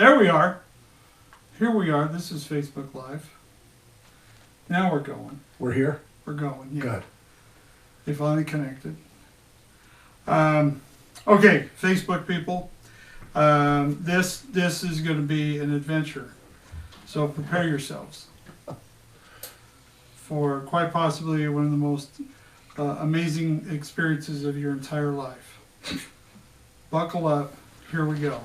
There we are. Here we are. This is Facebook Live. Now we're going. We're here? We're going, yeah. Good. They finally connected. Okay, Facebook people. This is going to be an adventure. So prepare yourselves for quite possibly one of the most amazing experiences of your entire life. Buckle up. Here we go.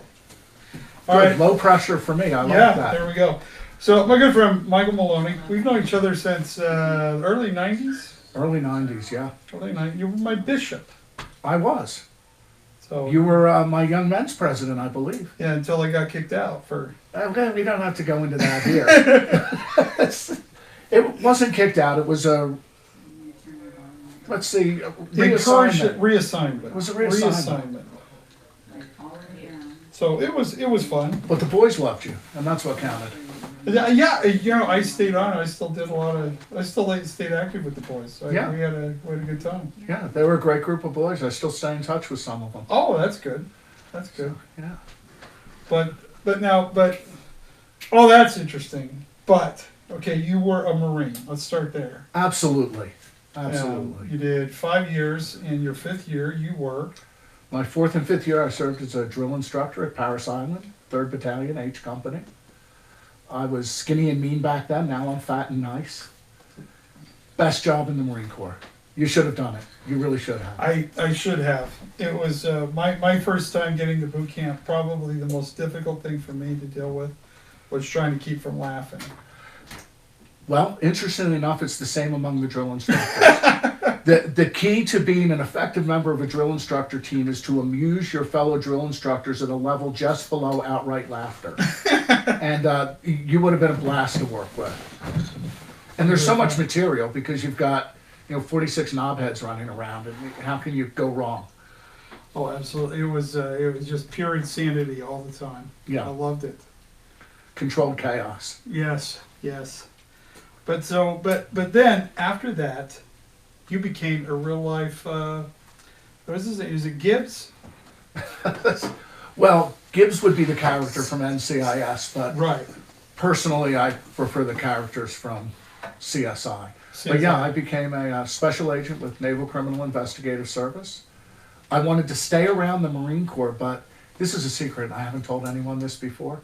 All Good. right. Low pressure for me. I like Yeah, that. there we go. So my good friend Micheal Maloney, we've known each other since early 90s. Early 90s, yeah. Early 90s. You were my bishop. I was. So You were my young men's president, I believe. yeah, until I got kicked out for. Okay, we don't have to go into that here. It wasn't kicked out. It was a, let's see, reassignment. Reassignment. It was a reassignment. So it was fun. But the boys loved you, and that's what counted. Yeah, you know, I stayed on. I still did I still stayed active with the boys. So Yeah. we had a good time. Yeah, they were a great group of boys. I still stay in touch with some of them. Oh, that's good. That's good. Yeah. But oh, that's interesting. But okay, you were a Marine. Let's start there. Absolutely. Absolutely. You did 5 years. In your 5th year, you were. My 4th and 5th year, I served as a drill instructor at Paris Island, 3rd Battalion, H Company. I was skinny and mean back then. Now I'm fat and nice. Best job in the Marine Corps. You should have done it. You really should have. I should have. It was my first time getting to boot camp. Probably the most difficult thing for me to deal with was trying to keep from laughing. Well, interestingly enough, it's the same among the drill instructors. The key to being an effective member of a drill instructor team is to amuse your fellow drill instructors at a level just below outright laughter. And you would have been a blast to work with. And there's so much material because you've got 46 knobheads running around, and how can you go wrong? Oh, absolutely. It was just pure insanity all the time. Yeah. I loved it. Controlled chaos. Yes. But then after that, you became a real life. What was his name? Is it Gibbs? Well, Gibbs would be the character from NCIS, but Right. personally, I prefer the characters from CSI. But yeah, I became a special agent with Naval Criminal Investigative Service. I wanted to stay around the Marine Corps, but this is a secret. I haven't told anyone this before.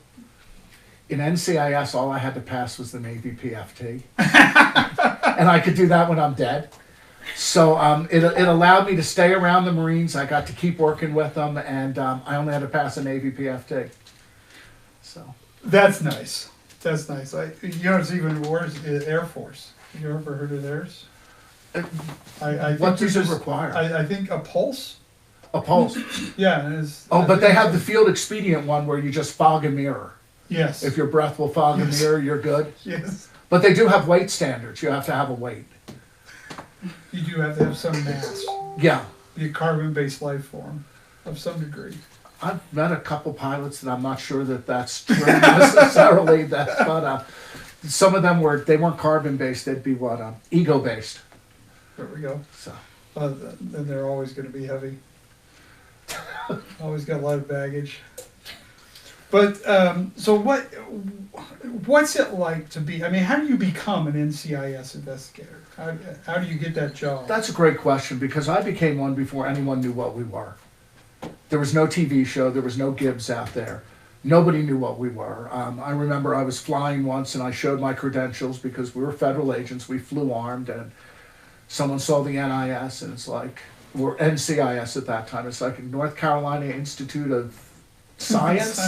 In NCIS, all I had to pass was the Navy PFT. And I could do that when I'm dead. So it allowed me to stay around the Marines. I got to keep working with them, and I only had to pass a Navy PFT. So That's nice. That's nice. It's even worse. Air Force. Have you ever heard of theirs? I what think does it require? I think a pulse. A pulse. Yeah. But they have the field expedient one where you just fog a mirror. Yes. If your breath will fog a mirror, you're good. Yes. But they do have weight standards. You have to have a weight. You do have to have some mass. Yeah. Be a carbon-based life form of some degree. I've met a couple pilots that I'm not sure that that's true necessarily. But some of them weren't carbon-based. They'd be ego-based. There we go. So Then they're always going to be heavy. Always got a lot of baggage. But so what's it like to be? I mean, how do you become an NCIS investigator? How do you get that job? that's a great question because I became one before anyone knew what we were. There was no TV show. There was no Gibbs out there. Nobody knew what we were. I remember I was flying once and I showed my credentials because we were federal agents. We flew armed, and someone saw the NIS, and it's like, we're NCIS at that time. It's like North Carolina Institute of Science.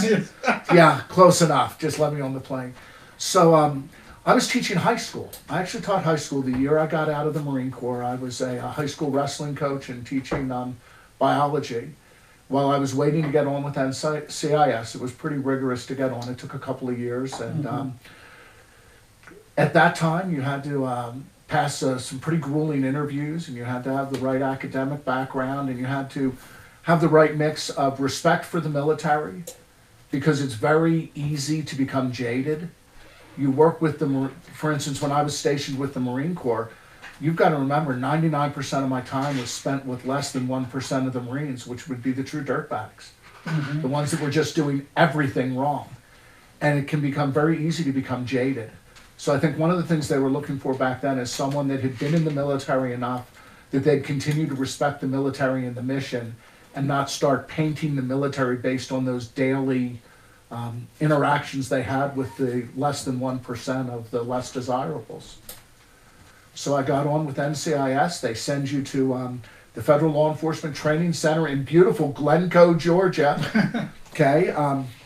Yeah, close enough. Just let me on the plane. So I was teaching high school. I actually taught high school the year I got out of the Marine Corps. I was a high school wrestling coach and teaching biology. While I was waiting to get on with NCIS, it was pretty rigorous to get on. It took a couple of years. And at that time, you had to pass some pretty grueling interviews, and you had to have the right academic background, and you had to have the right mix of respect for the military, because it's very easy to become jaded. You work with for instance, when I was stationed with the Marine Corps, you've got to remember 99% of my time was spent with less than 1% of the Marines, which would be the true dirtbags. The ones that were just doing everything wrong. and it can become very easy to become jaded. So I think one of the things they were looking for back then is someone that had been in the military enough that they'd continue to respect the military and the mission and not start painting the military based on those daily interactions they had with the less than 1% of the less desirables. So I got on with NCIS. They send you to the Federal Law Enforcement Training Center in beautiful Glencoe, Georgia. Okay.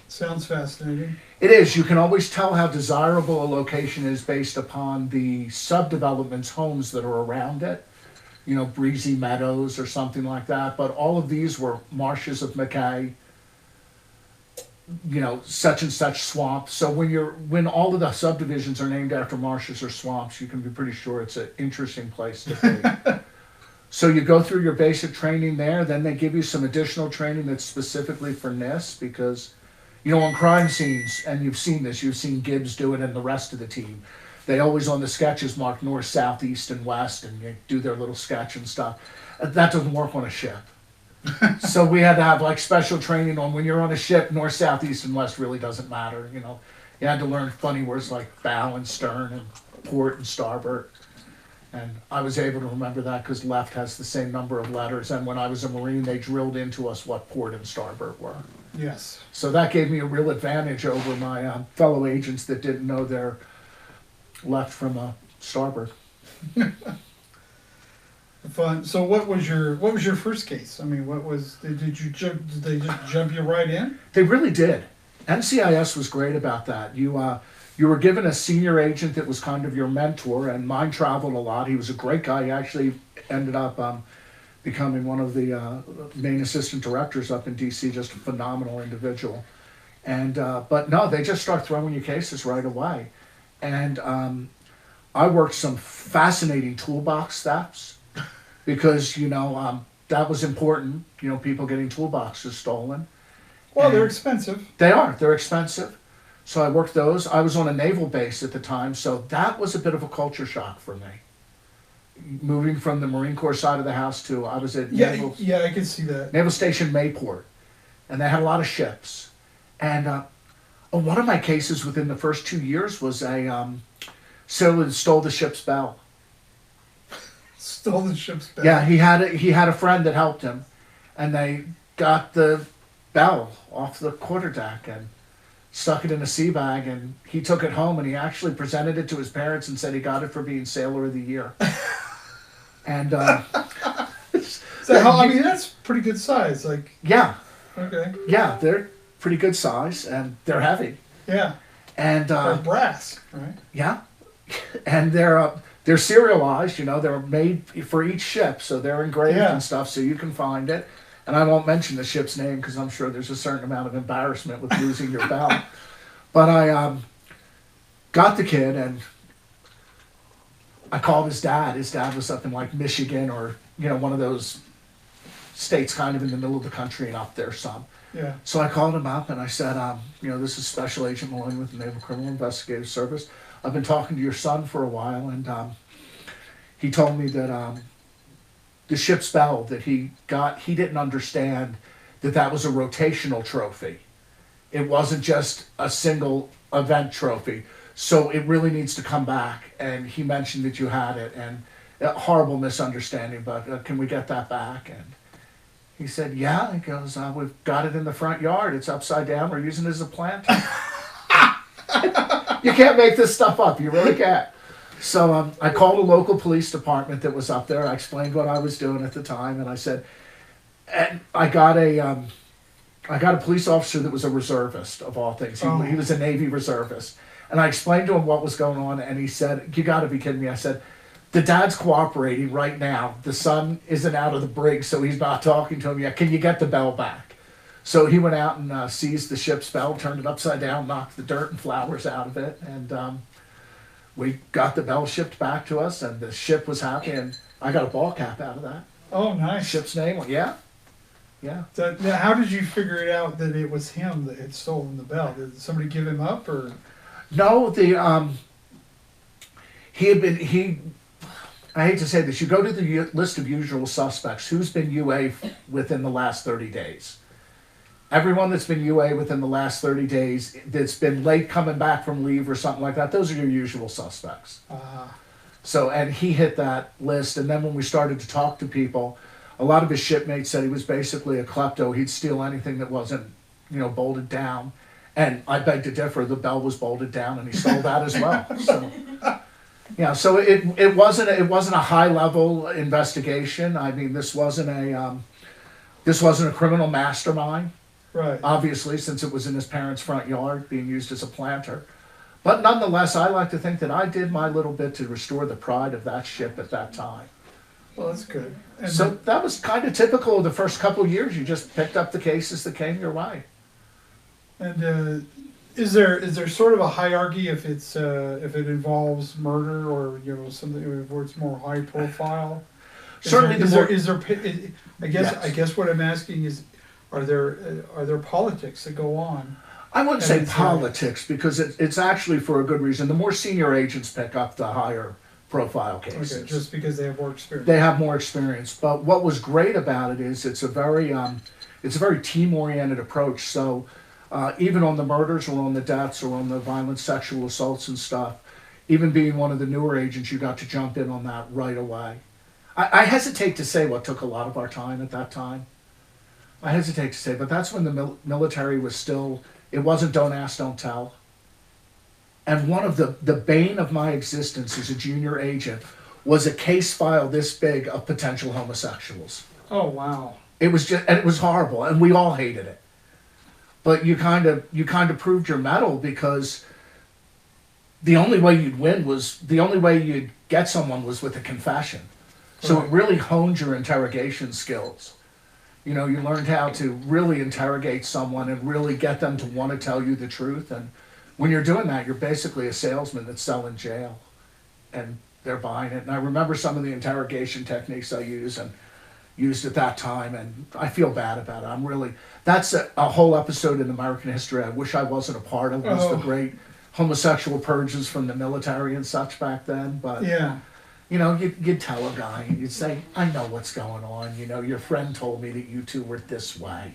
Sounds fascinating. It is. You can always tell how desirable a location is based upon the subdevelopments, homes that are around it. You know, Breezy Meadows or something like that. But all of these were marshes of McKay, you know, such and such swamp. So when all of the subdivisions are named after marshes or swamps, you can be pretty sure it's an interesting place to be. So you go through your basic training there, then they give you some additional training that's specifically for NIST because, you know, on crime scenes, and you've seen this, you've seen Gibbs do it and the rest of the team. They always on the sketches mark north, south, east, and west, and they do their little sketch and stuff. That doesn't work on a ship. So we had to have like special training on when you're on a ship, north, south, east, and west really doesn't matter. You know, you had to learn funny words like bow and stern and port and starboard. And I was able to remember that because left has the same number of letters. And when I was a Marine, they drilled into us what port and starboard were. Yes. So that gave me a real advantage over my fellow agents that didn't know their left from starboard. Fun. So what was your first case? I mean, did they just jump you right in? They really did. NCIS was great about that. You were given a senior agent that was kind of your mentor, and mine traveled a lot. He was a great guy. He actually ended up becoming one of the main assistant directors up in DC, just a phenomenal individual. And but no, they just start throwing you cases right away. And I worked some fascinating toolbox thefts because, you know, that was important, you know, people getting toolboxes stolen. Well, And they're expensive. they are. They're expensive. So I worked those. I was on a naval base at the time, so that was a bit of a culture shock for me. Moving from the Marine Corps side of the house to, I was at Yeah, I can see that. Naval Station Mayport, and they had a lot of ships. And one of my cases within the first 2 years was a sailor that stole the ship's bell. Stole the ship's bell. Yeah, he had a friend that helped him, and they got the bell off the quarterdeck and stuck it in a sea bag, and he took it home and he actually presented it to his parents and said he got it for being Sailor of the Year. And So I mean, that's pretty good size. Like, yeah, okay. yeah, they're pretty good size and they're heavy. Yeah. And They're brass, right? yeah, and they're serialized. You know, they're made for each ship, so they're engraved Yeah. and stuff, so you can find it. And I won't mention the ship's name because I'm sure there's a certain amount of embarrassment with losing your bell. But I got the kid and I called his dad. His dad was up in like Michigan or, you know, one of those states kind of in the middle of the country and up there some. Yeah. So I called him up and I said, you know, this is Special Agent Maloney with the Naval Criminal Investigative Service. I've been talking to your son for a while, and he told me that the ship's bell that he got, he didn't understand that was a rotational trophy. It wasn't just a single event trophy. So it really needs to come back. And he mentioned that you had it, and a horrible misunderstanding, but can we get that back? And he said, yeah. He goes, we've got it in the front yard. It's upside down. We're using it as a plant. You can't make this stuff up. You really can't. So I called a local police department that was up there. I explained what I was doing at the time, and I said, and I got a police officer that was a reservist of all things. He was a Navy reservist, and I explained to him what was going on, and he said, "You got to be kidding me!" I said, "The dad's cooperating right now. The son isn't out of the brig, so he's not talking to him yet. Can you get the bell back?" So he went out and seized the ship's bell, turned it upside down, knocked the dirt and flowers out of it, and we got the bell shipped back to us, and the ship was happy, and I got a ball cap out of that. Oh, nice. Ship's name, yeah. So, now, how did you figure it out that it was him that had stolen the bell? Did somebody give him up, or? No, I hate to say this, you go to the list of usual suspects, who's been UA within the last 30 days. Everyone that's been UA within the last 30 days, that's been late coming back from leave or something like that, those are your usual suspects. So, and he hit that list. And then when we started to talk to people, a lot of his shipmates said he was basically a klepto. He'd steal anything that wasn't, bolted down. And I beg to differ, the bell was bolted down and he stole that as well. So, yeah, so it wasn't a high level investigation. I mean, this wasn't a criminal mastermind. Right. Obviously, since it was in his parents' front yard being used as a planter. But nonetheless, I like to think that I did my little bit to restore the pride of that ship at that time. Well, that's good. And So that was kind of typical of the first couple of years. You just picked up the cases that came your way. And is there sort of a hierarchy if if it involves murder or something where it's more high profile? Certainly, I guess what I'm asking is, are there politics that go on? I wouldn't say politics because it's actually for a good reason. The more senior agents pick up, the higher profile cases. Okay, just because they have more experience. They have more experience. But what was great about it is it's a very team-oriented approach. So even on the murders or on the deaths or on the violent sexual assaults and stuff, even being one of the newer agents, you got to jump in on that right away. I hesitate to say what took a lot of our time at that time. I hesitate to say, but that's when the military was still, it wasn't don't ask, don't tell. And one of the bane of my existence as a junior agent was a case file this big of potential homosexuals. Oh, wow. It was horrible, and we all hated it. But you kind of proved your mettle because the only way you'd get someone was with a confession. So Right. it really honed your interrogation skills. You learned how to really interrogate someone and really get them to want to tell you the truth. And when you're doing that, you're basically a salesman that's selling jail, and they're buying it. And I remember some of the interrogation techniques I used at that time, and I feel bad about it. That's a whole episode in American history I wish I wasn't a part of. It was the great homosexual purges from the military and such back then. But yeah. You'd tell a guy, and you'd say, I know what's going on. Your friend told me that you two were this way.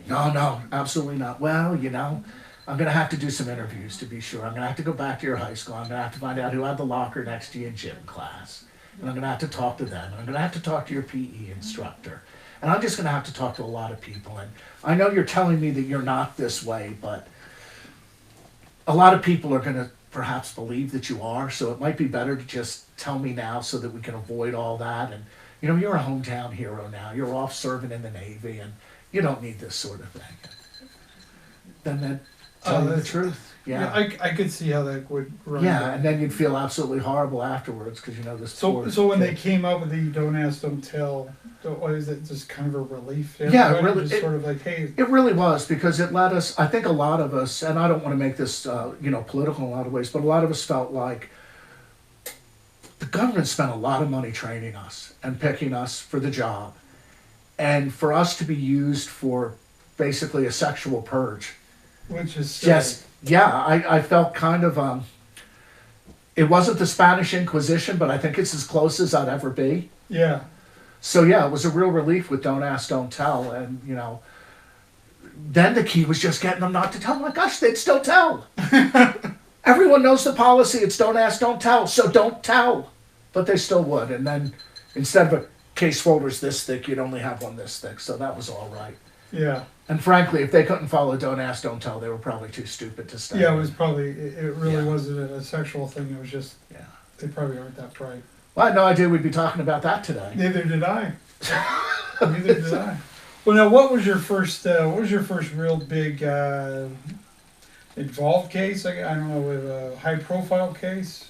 No, absolutely not. Well, I'm going to have to do some interviews to be sure. I'm going to have to go back to your high school. I'm going to have to find out who had the locker next to you in gym class. And I'm going to have to talk to them. And I'm going to have to talk to your PE instructor. And I'm just going to have to talk to a lot of people. And I know you're telling me that you're not this way, but a lot of people are going to perhaps believe that you are, so it might be better to just tell me now so that we can avoid all that. And you're a hometown hero now. You're off serving in the Navy, and you don't need this sort of thing. Then tell you the truth. Yeah. I could see how that would run. Yeah, and then you'd feel absolutely horrible afterwards because this. So when they came up with the don't ask, don't tell, what is it? Just kind of a relief? Yeah, really. Just sort of like, hey. It really was because it let us. I think a lot of us, and I don't want to make this political in a lot of ways, but a lot of us felt like the government spent a lot of money training us and picking us for the job, and for us to be used for basically a sexual purge. Which is just. Yeah, I felt kind of, it wasn't the Spanish Inquisition, but I think it's as close as I'd ever be. Yeah. So yeah, it was a real relief with Don't Ask, Don't Tell. And, then the key was just getting them not to tell. My gosh, they'd still tell. Everyone knows the policy. It's Don't Ask, Don't Tell. So don't tell. But they still would. And then instead of a case folder's this thick, you'd only have one this thick. So that was all right. Yeah. And frankly, if they couldn't follow Don't Ask, Don't Tell, they were probably too stupid to stay. Yeah, it was probably, it really wasn't a sexual thing. It was just, they probably aren't that bright. Well, I had no idea we'd be talking about that today. Neither did I. Neither did I. Well, now, what was your first real big involved case? I don't know, with a high profile case?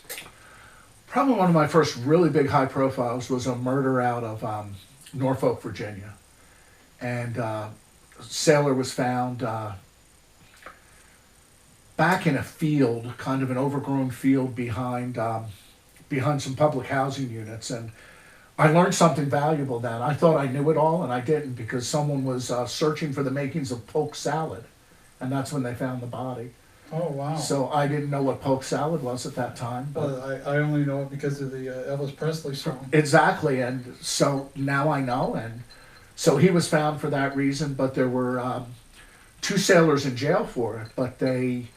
Probably one of my first really big high profiles was a murder out of Norfolk, Virginia. And a sailor was found back in a field, kind of an overgrown field behind some public housing units. And I learned something valuable then. I thought I knew it all, and I didn't, because someone was searching for the makings of poke salad, and that's when they found the body. Oh, wow. So I didn't know what poke salad was at that time. But well, I only know it because of the Elvis Presley song. Exactly, and so now I know, and so he was found for that reason, but there were 2 sailors in jail for it, but they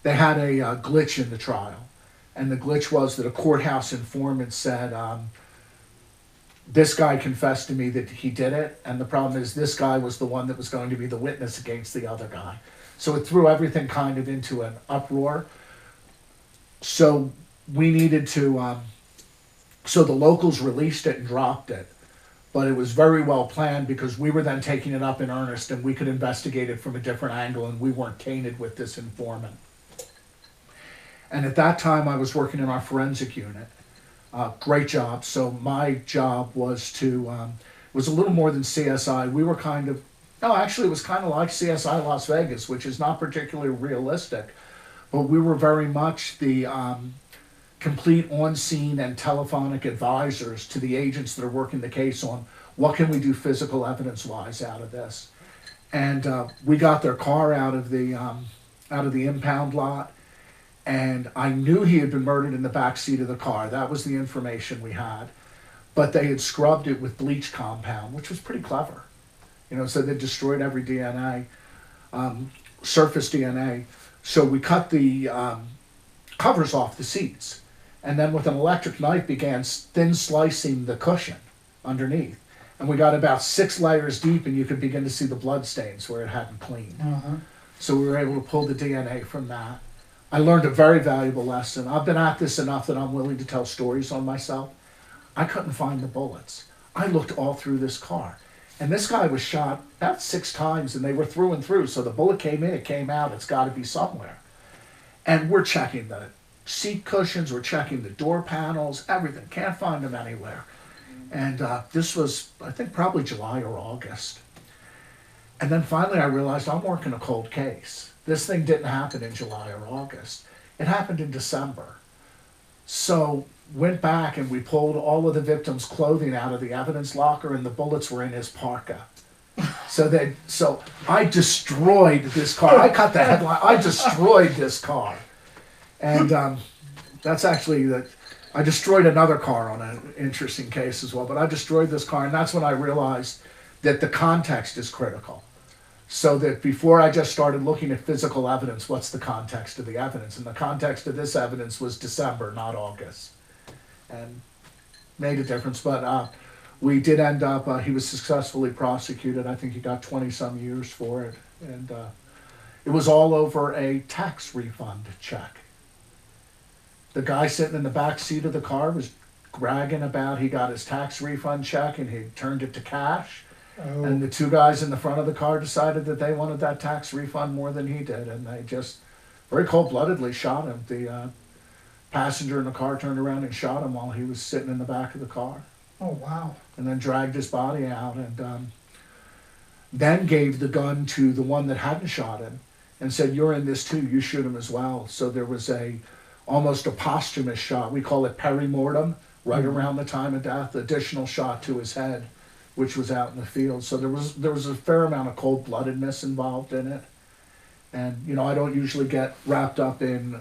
had a glitch in the trial. And the glitch was that a courthouse informant said, this guy confessed to me that he did it, and the problem is this guy was the one that was going to be the witness against the other guy. So it threw everything kind of into an uproar. So we needed to, so the locals released it and dropped it. But it was very well planned because we were then taking it up in earnest and we could investigate it from a different angle and we weren't tainted with this informant. And at that time I was working in our forensic unit. Great job. So my job was to, was a little more than CSI. We were kind of, no, actually it was kind of like CSI Las Vegas, which is not particularly realistic. But we were very much the complete on-scene and telephonic advisors to the agents that are working the case on what can we do physical evidence-wise out of this. And we got their car out of the impound lot, and I knew he had been murdered in the back seat of the car. That was the information we had. But they had scrubbed it with bleach compound, which was pretty clever. You know, so they destroyed every DNA, surface DNA. So we cut the covers off the seats, and then with an electric knife began thin slicing the cushion underneath. And we got about 6 layers deep, and you could begin to see the blood stains where it hadn't cleaned. So we were able to pull the DNA from that. I learned a very valuable lesson. I've been at this enough that I'm willing to tell stories on myself. I couldn't find the bullets. I looked all through this car. And this guy was shot about 6 times, and they were through and through. So the bullet came in, it came out, it's got to be somewhere. And we're checking the seat cushions, we're checking the door panels, everything. Can't find them anywhere. And this was, I think, probably July or August. And then finally I realized I'm working a cold case. This thing didn't happen in July or August. It happened in December. So went back and we pulled all of the victim's clothing out of the evidence locker, and the bullets were in his parka. So I destroyed this car. I cut the headline. I destroyed this car. And that's actually that. I destroyed another car on an interesting case as well, but I destroyed this car, and that's when I realized that the context is critical. So that before I just started looking at physical evidence, what's the context of the evidence? And the context of this evidence was December, not August. And made a difference, but we did end up, he was successfully prosecuted. I think he got 20-some years for it. And it was all over a tax refund check. The guy sitting in the back seat of the car was bragging about he got his tax refund check and he turned it to cash. Oh. And the 2 guys in the front of the car decided that they wanted that tax refund more than he did, and they just very cold-bloodedly shot him. The passenger in the car turned around and shot him while he was sitting in the back of the car. Oh, wow. And then dragged his body out, and then gave the gun to the one that hadn't shot him and said, "You're in this too, you shoot him as well." So there was almost a posthumous shot. We call it perimortem, right around the time of death, additional shot to his head, which was out in the field. So there was a fair amount of cold-bloodedness involved in it. And, you know, I don't get wrapped up in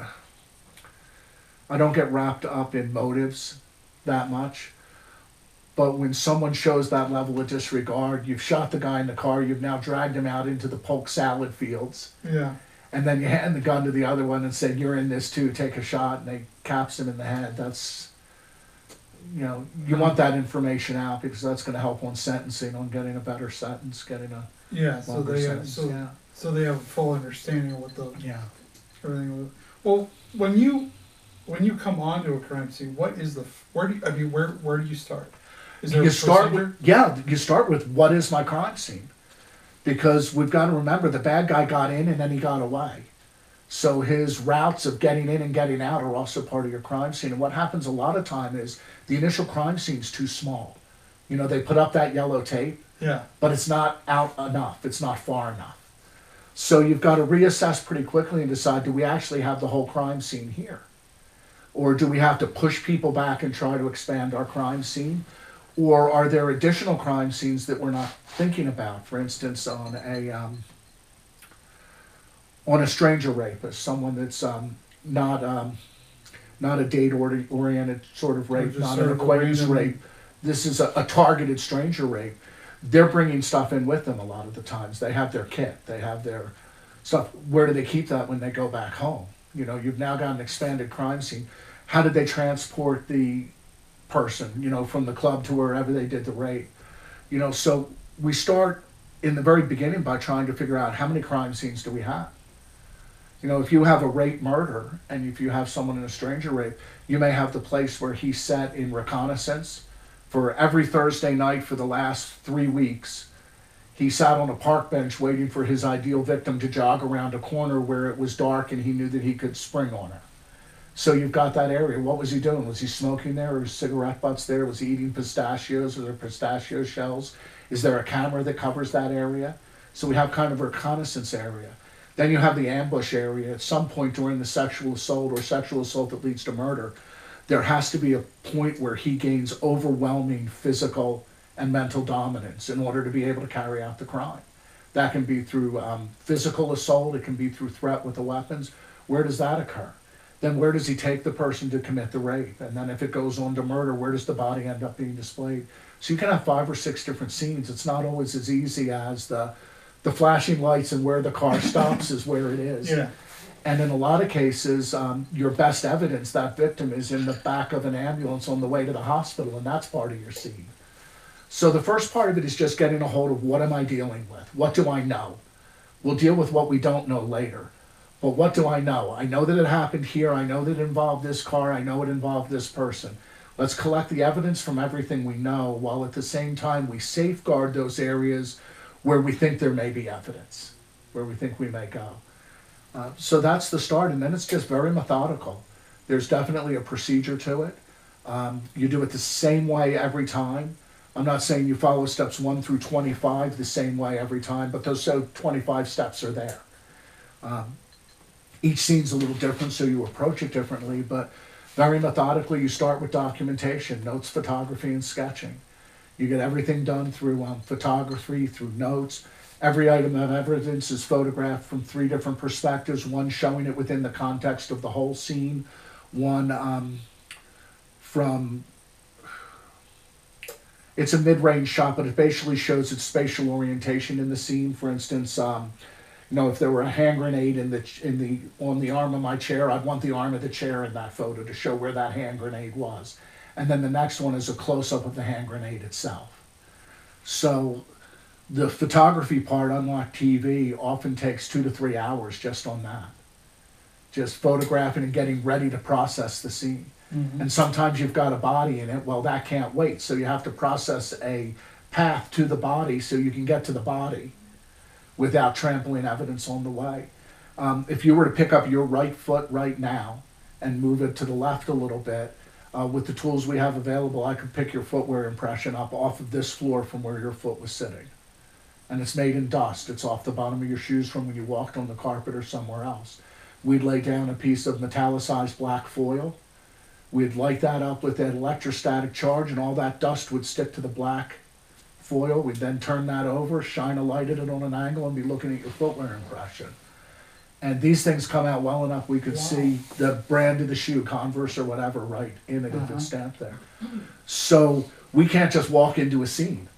motives that much. But when someone shows that level of disregard, you've shot the guy in the car, you've now dragged him out into the polk salad fields. Yeah. And then you hand the gun to the other one and say, "You're in this too, take a shot," and they caps him in the head. That's, you know, you want that information out because that's going to help on sentencing, on getting a better sentence, getting a longer sentence. So they have a full understanding of what the everything. Well, when you come onto a crime scene, what is where do you start? Is there you start with what is my crime scene? Because we've got to remember the bad guy got in and then he got away. So his routes of getting in and getting out are also part of your crime scene. And what happens a lot of time is the initial crime scene's too small. You know, they put up that yellow tape, but it's not out enough. It's not far enough. So you've got to reassess pretty quickly and decide, do we actually have the whole crime scene here? Or do we have to push people back and try to expand our crime scene? Or are there additional crime scenes that we're not thinking about? For instance, on a stranger rapist, someone that's not a date-oriented sort of rape, not an acquaintance rape. This is a targeted stranger rape. They're bringing stuff in with them a lot of the times. They have their kit. They have their stuff. Where do they keep that when they go back home? You know, you've now got an expanded crime scene. How did they transport the person, you know, from the club to wherever they did the rape? You know, so we start in the very beginning by trying to figure out how many crime scenes do we have. You know, if you have a rape murder and if you have someone in a stranger rape, you may have the place where he sat in reconnaissance for every Thursday night for the last 3 weeks. He sat on a park bench waiting for his ideal victim to jog around a corner where it was dark and he knew that he could spring on her. So you've got that area. What was he doing? Was he smoking there? Or cigarette butts there? Was he eating pistachios? Are there pistachio shells? Is there a camera that covers that area? So we have kind of a reconnaissance area. Then you have the ambush area. At some point during the sexual assault or sexual assault that leads to murder, there has to be a point where he gains overwhelming physical and mental dominance in order to be able to carry out the crime. That can be through physical assault. It can be through threat with the weapons. Where does that occur? Then where does he take the person to commit the rape? And then if it goes on to murder, where does the body end up being displayed? So you can have 5 or 6 different scenes. It's not always as easy as the flashing lights and where the car stops is where it is. Yeah. And in a lot of cases, your best evidence, that victim is in the back of an ambulance on the way to the hospital, and that's part of your scene. So the first part of it is just getting a hold of what am I dealing with? What do I know? We'll deal with what we don't know later. But what do I know? I know that it happened here. I know that it involved this car. I know it involved this person. Let's collect the evidence from everything we know, while at the same time we safeguard those areas where we think there may be evidence, where we think we may go. So that's the start, and then it's just very methodical. There's definitely a procedure to it. You do it the same way every time. I'm not saying you follow steps 1 through 25 the same way every time, but those 25 steps are there. Each scene's a little different, so you approach it differently, but very methodically, you start with documentation, notes, photography, and sketching. You get everything done through photography, through notes. Every item of evidence is photographed from 3 different perspectives, one showing it within the context of the whole scene, one from, it's a mid-range shot, but it basically shows its spatial orientation in the scene. For instance, you know, if there were a hand grenade on the arm of my chair, I'd want the arm of the chair in that photo to show where that hand grenade was. And then the next one is a close-up of the hand grenade itself. So the photography part, unlike TV, often takes 2 to 3 hours just on that. Just photographing and getting ready to process the scene. Mm-hmm. And sometimes you've got a body in it. Well, that can't wait. So you have to process a path to the body so you can get to the body without trampling evidence on the way. If you were to pick up your right foot right now and move it to the left a little bit, with the tools we have available, I could pick your footwear impression up off of this floor from where your foot was sitting. And it's made in dust. It's off the bottom of your shoes from when you walked on the carpet or somewhere else. We'd lay down a piece of metallicized black foil. We'd light that up with an electrostatic charge, and all that dust would stick to the black foil. We'd then turn that over, shine a light at it on an angle, and be looking at your footwear impression. And these things come out well enough we could see the brand of the shoe, Converse or whatever, right in it if it's stamped there. So we can't just walk into a scene.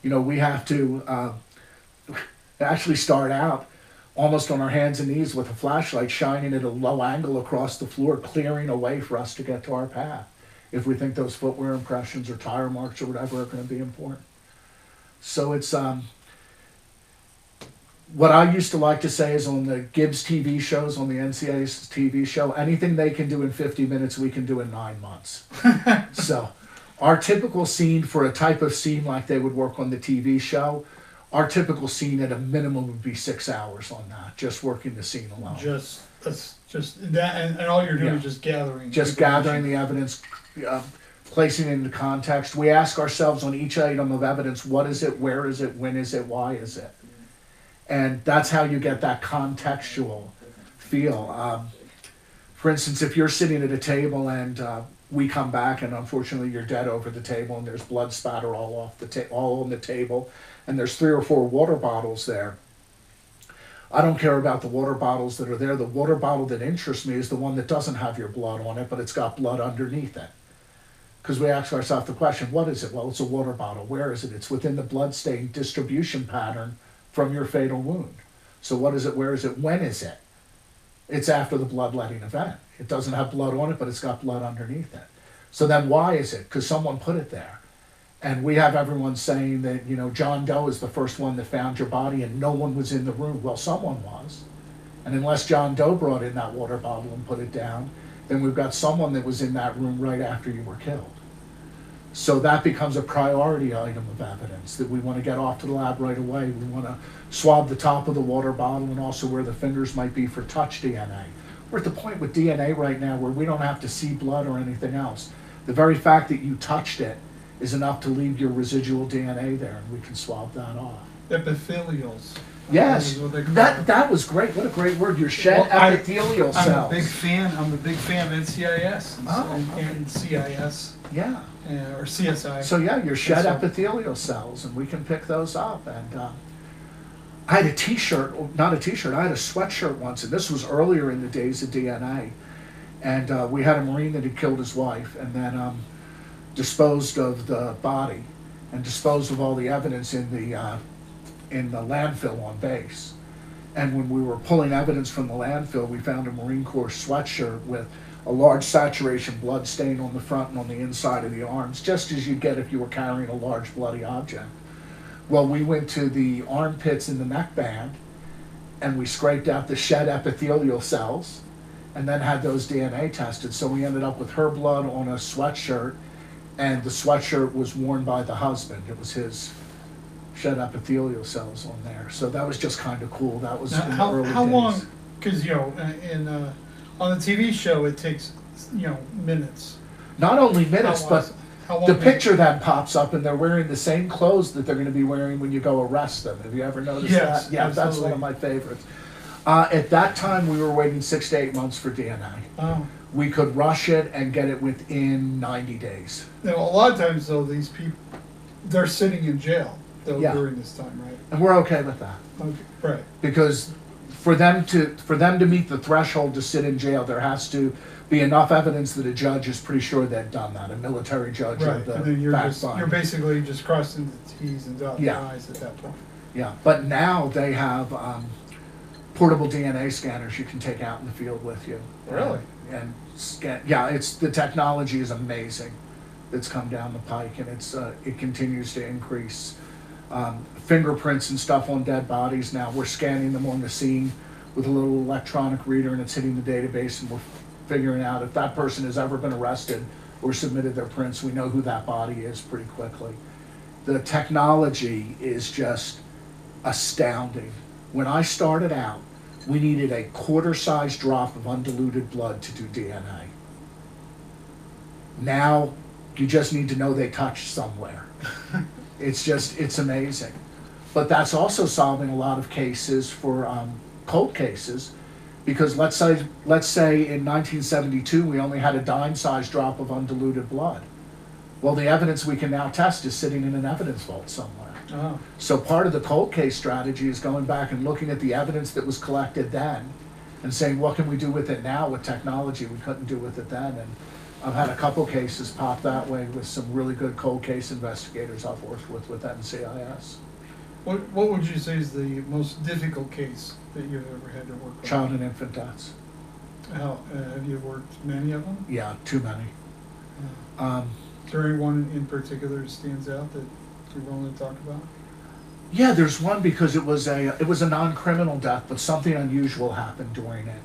You know, we have to actually start out almost on our hands and knees with a flashlight shining at a low angle across the floor, clearing a way for us to get to our path if we think those footwear impressions or tire marks or whatever are going to be important. So it's what I used to like to say is on the Gibbs TV shows, on the NCIS TV show, anything they can do in 50 minutes, we can do in 9 months. So our typical scene for a type of scene like they would work on the TV show, our typical scene at a minimum would be 6 hours on that, just working the scene alone. Just that, and all you're doing is just gathering. Just gathering the evidence, placing it into context. We ask ourselves on each item of evidence, what is it, where is it, when is it, why is it? And that's how you get that contextual feel. For instance, if you're sitting at a table and we come back and unfortunately you're dead over the table and there's blood spatter all on the table and there's 3 or 4 water bottles there, I don't care about the water bottles that are there. The water bottle that interests me is the one that doesn't have your blood on it, but it's got blood underneath it. Because we ask ourselves the question, what is it? Well, it's a water bottle. Where is it? It's within the blood stain distribution pattern from your fatal wound. So what is it? Where is it? When is it? It's after the bloodletting event. It doesn't have blood on it, but it's got blood underneath it. So then why is it? Because someone put it there. And we have everyone saying that, you know, John Doe is the first one that found your body and no one was in the room. Well, someone was. And unless John Doe brought in that water bottle and put it down, then we've got someone that was in that room right after you were killed. So that becomes a priority item of evidence that we want to get off to the lab right away. We want to swab the top of the water bottle and also where the fingers might be for touch DNA. We're at the point with DNA right now where we don't have to see blood or anything else. The very fact that you touched it is enough to leave your residual DNA there, and we can swab that off. Epithelials. Yes, Is what they call that was great. What a great word. Your shed epithelial cells. I'm a big fan of NCIS and CIS. Yeah. Or CSI. So yeah, your shed epithelial cells, and we can pick those up. And I had a T-shirt, not a T-shirt. I had a sweatshirt once, and this was earlier in the days of DNA. And we had a Marine that had killed his wife, and then disposed of the body, and disposed of all the evidence in the landfill on base. And when we were pulling evidence from the landfill, we found a Marine Corps sweatshirt with a large saturation blood stain on the front and on the inside of the arms, just as you'd get if you were carrying a large bloody object. Well, we went to the armpits and the neck band, and we scraped out the shed epithelial cells, and then had those DNA tested. So we ended up with her blood on a sweatshirt, and the sweatshirt was worn by the husband. It was his shed epithelial cells on there. So that was just kind of cool. That was in the early days. How long, because, you know, on the TV show, it takes, you know, minutes. Not only minutes, but the minutes? picture that pops up, and they're wearing the same clothes that they're going to be wearing when you go arrest them. Have you ever noticed that? Yeah, absolutely. That's one of my favorites. At that time, we were waiting 6 to 8 months for DNA. Oh. We could rush it and get it within 90 days. Now, a lot of times, though, these people, they're sitting in jail, though, Yeah. during this time, right? And we're okay with that. Okay, right. Because for them to meet the threshold to sit in jail, there has to be enough evidence that a judge is pretty sure they've done that, a military judge Right, of the and then fact you're basically just crossing the T's and dotting the I's at that point. Yeah, but now they have portable DNA scanners you can take out in the field with you. Really? And scan. Yeah, the technology is amazing. That's come down the pike, and it continues to increase. Fingerprints and stuff on dead bodies now. We're scanning them on the scene with a little electronic reader, and it's hitting the database, and we're figuring out if that person has ever been arrested or submitted their prints. We know who that body is pretty quickly. The technology is just astounding. When I started out, we needed a quarter-sized drop of undiluted blood to do DNA. Now, you just need to know they touched somewhere. It's amazing. But that's also solving a lot of cases for cold cases, because let's say in 1972 we only had a dime-sized drop of undiluted blood. Well, the evidence we can now test is sitting in an evidence vault somewhere. Oh. So part of the cold case strategy is going back and looking at the evidence that was collected then and saying, what can we do with it now with technology we couldn't do with it then? And I've had a couple cases pop that way with some really good cold case investigators I've worked with NCIS. What would you say is the most difficult case that you've ever had to work on? Child and infant deaths. Have you worked many of them? Yeah, too many. Is there anyone in particular that stands out that you're willing to talk about? Yeah, there's one because it was a non-criminal death, but something unusual happened during it.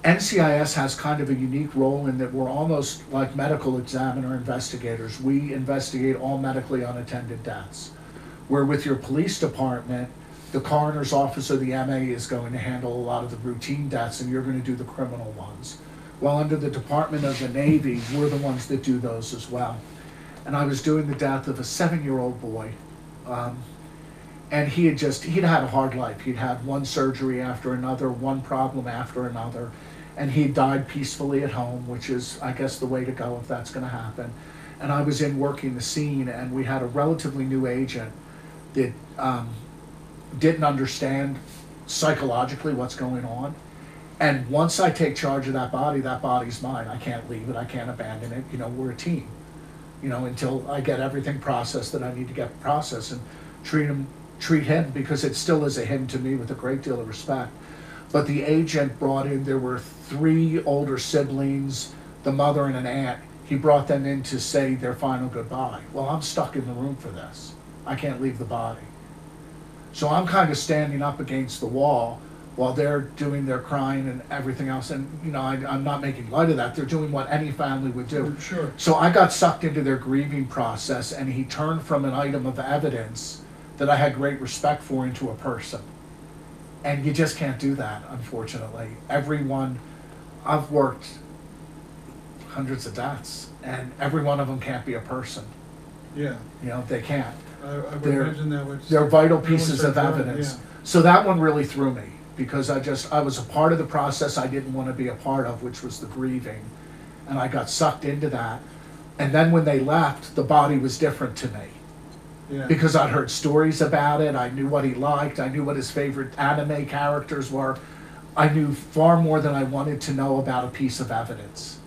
NCIS has kind of a unique role in that we're almost like medical examiner investigators. We investigate all medically unattended deaths. Where with your police department, the coroner's office or the MA is going to handle a lot of the routine deaths, and you're going to do the criminal ones. While under the Department of the Navy, we're the ones that do those as well. And I was doing the death of a 7-year-old boy. And he'd had a hard life. He'd had one surgery after another, one problem after another. And he died peacefully at home, which is, I guess, the way to go if that's going to happen. And I was in working the scene, and we had a relatively new agent that didn't understand psychologically what's going on. And once I take charge of that body's mine. I can't leave it. I can't abandon it. You know, we're a team. You know, until I get everything processed that I need to get processed, and treat him treat him, because it still is a him to me with a great deal of respect. But the agent brought in, there were 3 older siblings, the mother and an aunt. He brought them in to say their final goodbye. Well, I'm stuck in the room for this. I can't leave the body. So I'm kind of standing up against the wall while they're doing their crying and everything else. And, you know, I'm not making light of that. They're doing what any family would do. Sure. So I got sucked into their grieving process, and he turned from an item of evidence that I had great respect for into a person. And you just can't do that, unfortunately. Everyone, I've worked hundreds of deaths, and every one of them can't be a person. Yeah. You know, they can't. I would They're- imagine that would. They're vital everyone's pieces of very important, evidence. yeah. So that one really threw me, because I was a part of the process I didn't want to be a part of, which was the grieving. And I got sucked into that. And then when they left, the body was different to me. Yeah. Because I'd heard stories about it, I knew what he liked, I knew what his favorite anime characters were. I knew far more than I wanted to know about a piece of evidence.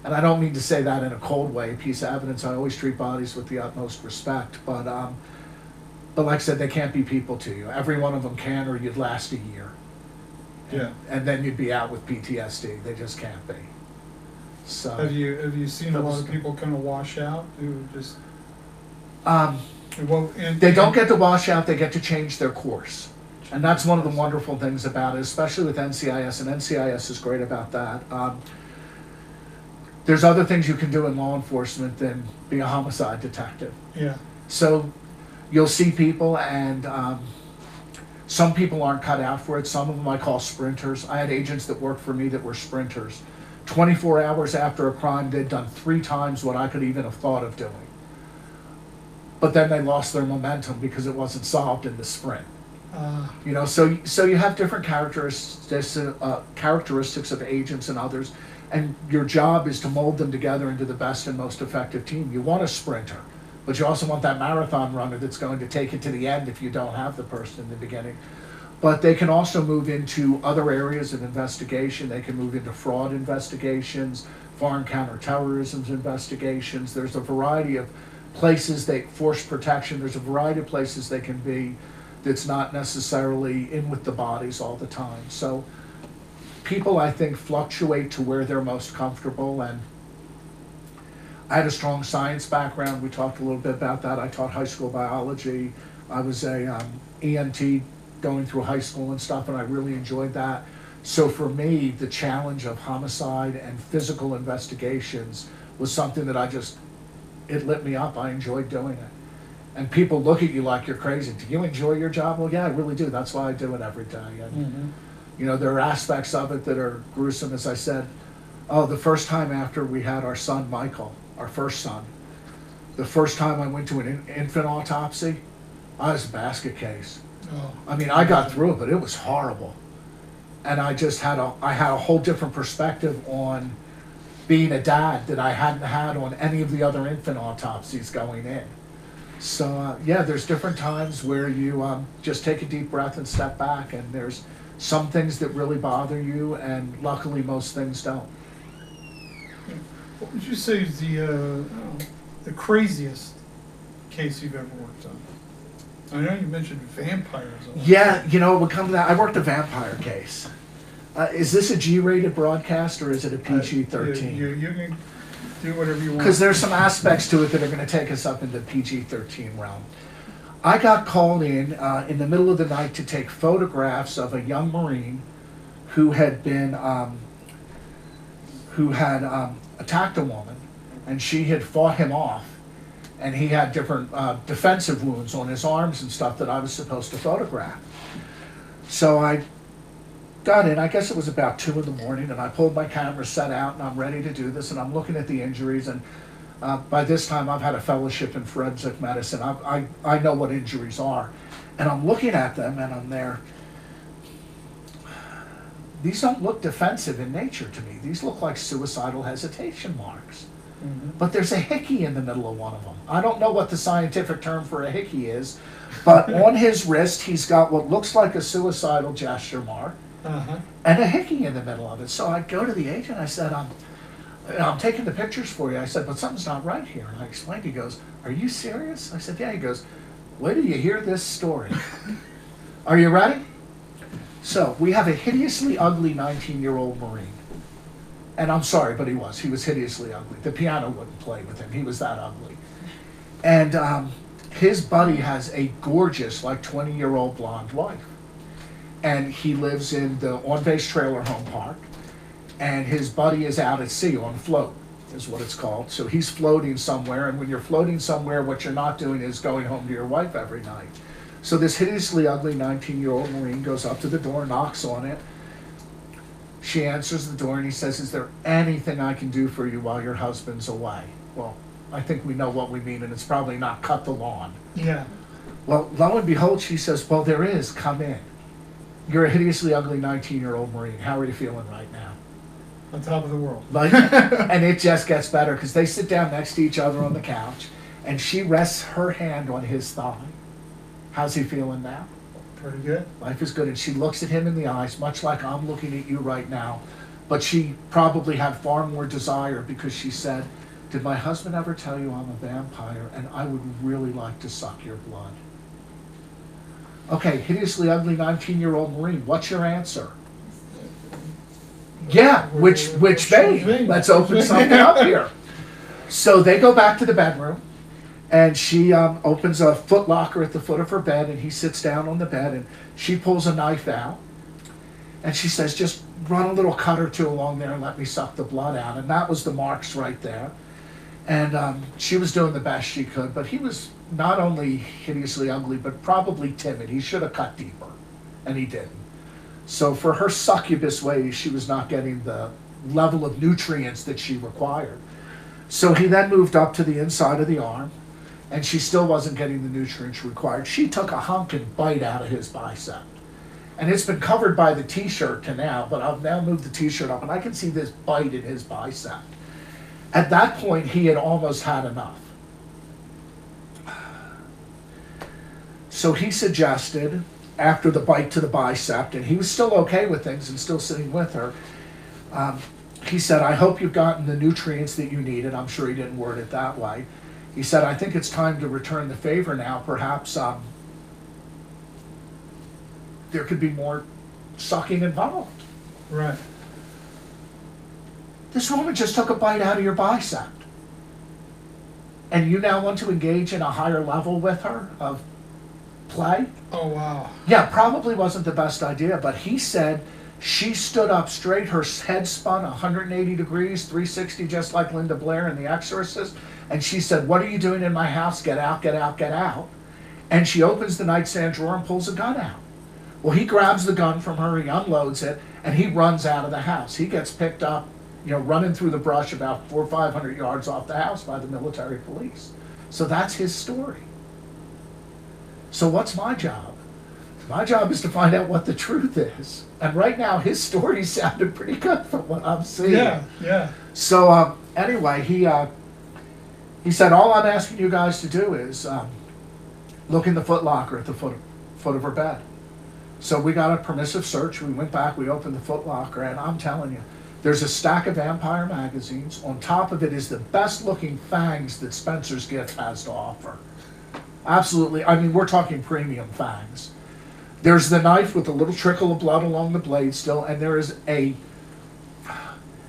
And I don't mean to say that in a cold way, a piece of evidence. I always treat bodies with the utmost respect. But like I said, they can't be people to you. Every one of them can, or you'd last a year. Yeah. And then you'd be out with PTSD. They just can't be. So Have you seen a lot of people kind of wash out who just? Well, they don't get to wash out, they get to change their course. And that's one of the wonderful things about it, especially with NCIS, and NCIS is great about that. There's other things you can do in law enforcement than be a homicide detective. Yeah. So you'll see people, and some people aren't cut out for it. Some of them I call sprinters. I had agents that worked for me that were sprinters. 24 hours after a crime, they'd done 3 times what I could even have thought of doing. But then they lost their momentum because it wasn't solved in the sprint. You know, so you have different characteristics of agents and others, and your job is to mold them together into the best and most effective team. You want a sprinter, but you also want that marathon runner that's going to take it to the end if you don't have the person in the beginning. But they can also move into other areas of investigation. They can move into fraud investigations, foreign counterterrorism investigations. There's a variety of places force protection. There's a variety of places they can be that's not necessarily in with the bodies all the time. So people, I think, fluctuate to where they're most comfortable. And I had a strong science background. We talked a little bit about that. I taught high school biology. I was a EMT going through high school and stuff, and I really enjoyed that. So for me, the challenge of homicide and physical investigations was something that it lit me up. I enjoyed doing it. And people look at you like you're crazy. Do you enjoy your job? Well, yeah, I really do. That's why I do it every day. And, you know, there are aspects of it that are gruesome. As I said, the first time after we had our son, Michael, our first son, the first time I went to an infant autopsy, I was a basket case. Oh. I mean, I got through it, but it was horrible. And I just had a whole different perspective on being a dad that I hadn't had on any of the other infant autopsies going in. So yeah, there's different times where you just take a deep breath and step back, and there's some things that really bother you, and luckily most things don't. What would you say is the craziest case you've ever worked on? I know you mentioned vampires. Yeah, you know, we'll come to that. I worked a vampire case. Is this a G-rated broadcast, or is it a PG-13? You can do whatever you want. Because there's some aspects to it that are going to take us up into PG-13 realm. I got called in the middle of the night to take photographs of a young Marine who had been attacked a woman, and she had fought him off, and he had different defensive wounds on his arms and stuff that I was supposed to photograph. So I got in, I guess it was about 2 in the morning, and I pulled my camera set out, and I'm ready to do this, and I'm looking at the injuries, and by this time I've had a fellowship in forensic medicine. I know what injuries are, and I'm looking at them, and I'm there. These don't look defensive in nature to me. These look like suicidal hesitation marks. But there's a hickey in the middle of one of them. I don't know what the scientific term for a hickey is, but on his wrist he's got what looks like a suicidal gesture mark. And a hickey in the middle of it. So I go to the agent, I said, I'm taking the pictures for you. I said, but something's not right here. And I explained, he goes, are you serious? I said, yeah. He goes, Wait till you hear this story. Are you ready? So, we have a hideously ugly 19-year-old Marine. And I'm sorry, but he was. He was hideously ugly. The piano wouldn't play with him. He was that ugly. And his buddy has a gorgeous, like 20-year-old blonde wife. And he lives in the on-base trailer home park. And his buddy is out at sea on float, is what it's called. So he's floating somewhere. And when you're floating somewhere, what you're not doing is going home to your wife every night. So this hideously ugly 19-year-old Marine goes up to the door, knocks on it. She answers the door and he says, "Is there anything I can do for you while your husband's away?" Well, I think we know what we mean, and it's probably not cut the lawn. Yeah. Well, lo and behold, she says, "Well, there is. Come in. You're a hideously ugly 19-year-old Marine. How are you feeling right now?" On top of the world. Like, and it just gets better because they sit down next to each other on the couch, and she rests her hand on his thigh. How's he feeling now? Pretty good. Life is good. And she looks at him in the eyes, much like I'm looking at you right now. But she probably had far more desire because she said, "Did my husband ever tell you I'm a vampire and I would really like to suck your blood?" Okay, hideously ugly 19-year-old Marine, what's your answer? Yeah, which may. Let's open something up here. So they go back to the bedroom. And she opens a foot locker at the foot of her bed, and he sits down on the bed, and she pulls a knife out, and she says, "Just run a little cut or two along there and let me suck the blood out." And that was the marks right there. And she was doing the best she could, but he was not only hideously ugly, but probably timid. He should have cut deeper, and he didn't. So for her succubus ways, she was not getting the level of nutrients that she required. So he then moved up to the inside of the arm, and she still wasn't getting the nutrients required. She took a hunk and bite out of his bicep. And it's been covered by the t-shirt to now, but I've now moved the t-shirt up and I can see this bite in his bicep. At that point, he had almost had enough. So he suggested, after the bite to the bicep, and he was still okay with things and still sitting with her, he said, "I hope you've gotten the nutrients that you needed." I'm sure he didn't word it that way. He said, "I think it's time to return the favor now. Perhaps there could be more sucking involved." Right. This woman just took a bite out of your bicep. And you now want to engage in a higher level with her of play? Oh, wow. Yeah, probably wasn't the best idea, but he said she stood up straight, her head spun 180 degrees, 360, just like Linda Blair in The Exorcist. And she said, "What are you doing in my house? Get out, get out, get out." And she opens the nightstand drawer and pulls a gun out. Well, he grabs the gun from her, he unloads it, and he runs out of the house. He gets picked up, running through the brush about 400 or 500 yards off the house by the military police. So that's his story. So what's my job? My job is to find out what the truth is. And right now, his story sounded pretty good from what I'm seeing. Yeah, yeah. So anyway, he said, "All I'm asking you guys to do is look in the foot locker at the foot of her bed." So we got a permissive search. We went back, we opened the foot locker, and I'm telling you, there's a stack of vampire magazines. On top of it is the best looking fangs that Spencer's Gift has to offer. Absolutely. I mean, we're talking premium fangs. There's the knife with a little trickle of blood along the blade still, and there is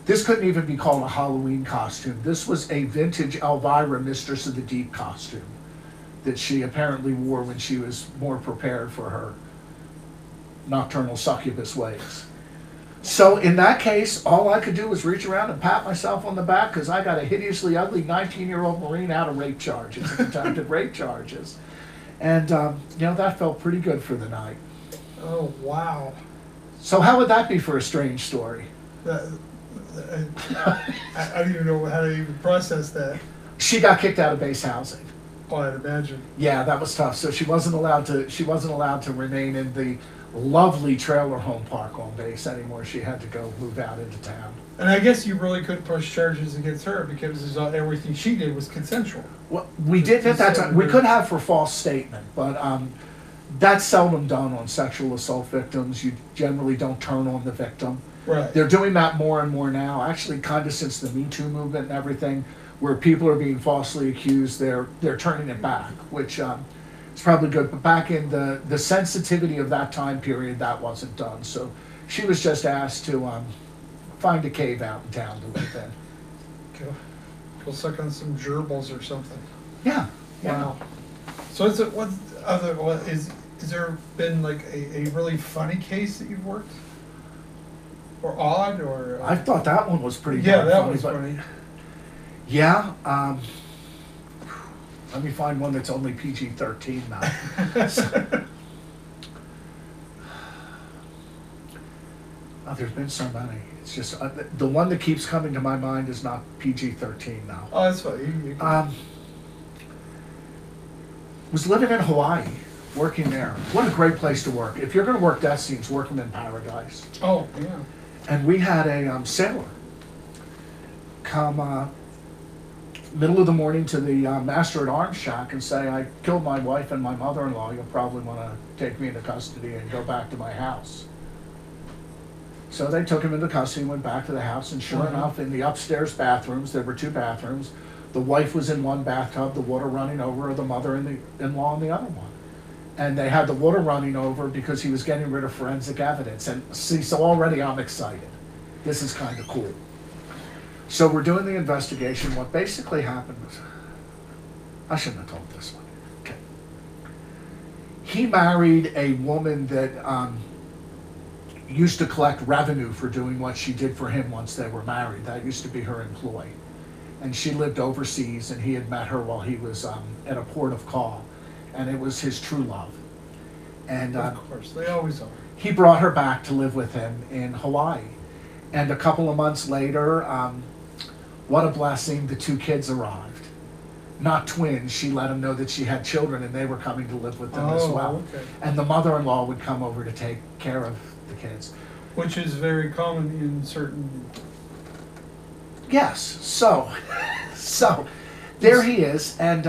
this couldn't even be called a Halloween costume. This was a vintage Elvira Mistress of the Deep costume that she apparently wore when she was more prepared for her nocturnal succubus ways. So in that case, all I could do was reach around and pat myself on the back because I got a hideously ugly 19-year-old Marine out of rape charges, attempted rape charges. And, that felt pretty good for the night. Oh, wow. So how would that be for a strange story? I don't even know how to even process that. She got kicked out of base housing. Oh, I'd imagine. Yeah, that was tough. So she wasn't allowed to remain in the lovely trailer home park on base anymore. She had to go move out into town. And I guess you really couldn't push charges against her because everything she did was consensual. Well, we didn't at that time. We could have for false statement, but that's seldom done on sexual assault victims. You generally don't turn on the victim. Right. They're doing that more and more now, actually kind of since the Me Too movement and everything, where people are being falsely accused, they're turning it back, which it's probably good. But back in the sensitivity of that time period, that wasn't done. So she was just asked to find a cave out in town to live in. Go suck on some gerbils or something. Yeah. Yeah. Wow. So is there been like a really funny case that you've worked? Or odd, or? I thought that one was pretty Yeah, darn that funny, was but funny. yeah. Let me find one that's only PG-13 now. Oh, there's been so many. It's just the one that keeps coming to my mind is not PG-13 now. Oh, that's fine. Was living in Hawaii, working there. What a great place to work. If you're going to work death scenes, work them in paradise. Oh, yeah. And we had a sailor come middle of the morning to the master at arms shack and say, I killed my wife and my mother-in-law. You'll probably want to take me into custody and go back to my house. So they took him into custody and went back to the house. And sure enough, in the upstairs bathrooms, there were 2 bathrooms. The wife was in one bathtub, the water running over, the mother-in-law in the other one. And they had the water running over because he was getting rid of forensic evidence. And see, so already I'm excited. This is kind of cool. So we're doing the investigation. What basically happened was, I shouldn't have told this one. Okay. He married a woman that used to collect revenue for doing what she did for him once they were married. That used to be her employee. And she lived overseas, and he had met her while he was at a port of call. And it was his true love. And Of course, they always are. he brought her back to live with him in Hawaii. And a couple of months later, what a blessing, the 2 kids arrived. Not twins, she let him know that she had children and they were coming to live with them as well. Okay. And the mother-in-law would come over to take care of the kids. Which is very common in certain... Yes, so there he is, and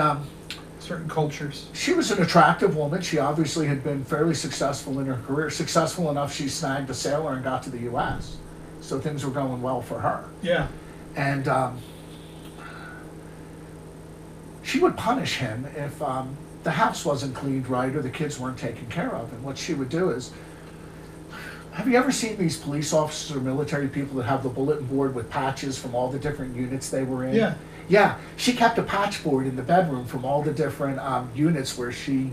certain cultures. she was an attractive woman. She obviously had been fairly successful in her career, successful enough she snagged a sailor and got to the U.S. So things were going well for her. Yeah. And she would punish him if the house wasn't cleaned right or the kids weren't taken care of. And what she would do is, have you ever seen these police officers or military people that have the bulletin board with patches from all the different units they were in? Yeah. Yeah, she kept a patch board in the bedroom from all the different units where she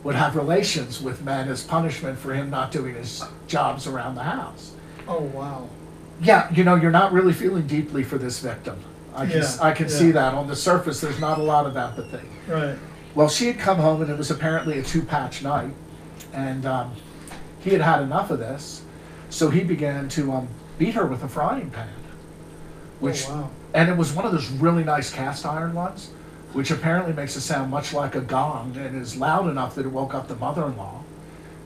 would have relations with men as punishment for him not doing his jobs around the house. Oh, wow. Yeah, you know, you're not really feeling deeply for this victim. I can see that. On the surface, there's not a lot of empathy. Right. Well, she had come home, and it was apparently a 2-patch night, and he had had enough of this, so he began to beat her with a frying pan. Which, oh, wow. And it was one of those really nice cast iron ones, which apparently makes a sound much like a gong and is loud enough that it woke up the mother-in-law.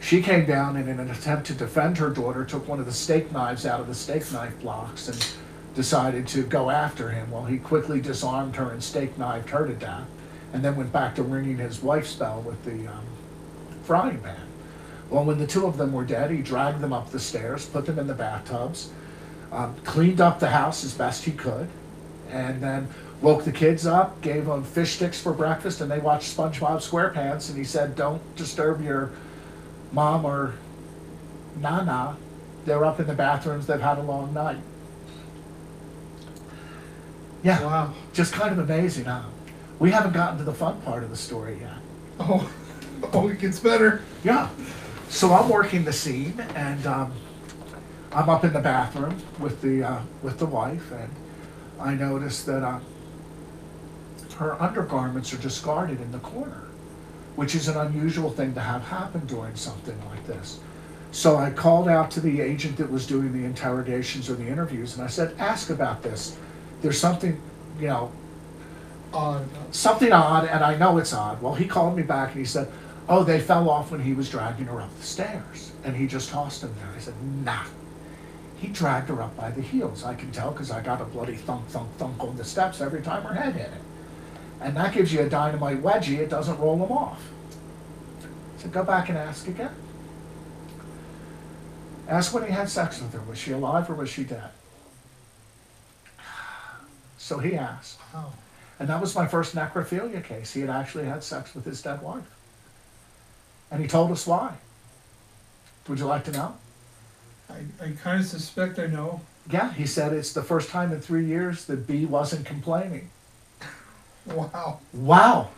She came down and in an attempt to defend her daughter, took one of the steak knives out of the steak knife blocks and decided to go after him. Well, he quickly disarmed her and steak knifed her to death, and then went back to ringing his wife's bell with the frying pan. Well, when the 2 of them were dead, he dragged them up the stairs, put them in the bathtubs, cleaned up the house as best he could, and then woke the kids up, gave them fish sticks for breakfast, and they watched SpongeBob SquarePants, and he said, don't disturb your mom or Nana. They're up in the bathrooms, they've had a long night. Yeah, Wow. just kind of amazing, huh? We haven't gotten to the fun part of the story yet. Oh, it gets better. Yeah, so I'm working the scene, and I'm up in the bathroom with the wife, and I noticed that her undergarments are discarded in the corner, which is an unusual thing to have happen during something like this. So I called out to the agent that was doing the interrogations or the interviews, and I said, ask about this. There's something, you know, something odd, and I know it's odd. Well, he called me back and he said, oh, they fell off when he was dragging her up the stairs, and he just tossed them there. I said, nah. He dragged her up by the heels. I can tell because I got a bloody thunk, thunk, thunk on the steps every time her head hit it. And that gives you a dynamite wedgie, it doesn't roll them off. So go back and ask again. Ask when he had sex with her. Was she alive or was she dead? So he asked. Wow. And that was my first necrophilia case. He had actually had sex with his dead wife. And he told us why. Would you like to know? I kind of suspect I know. Yeah, he said it's the first time in 3 years that B wasn't complaining. Wow. Wow.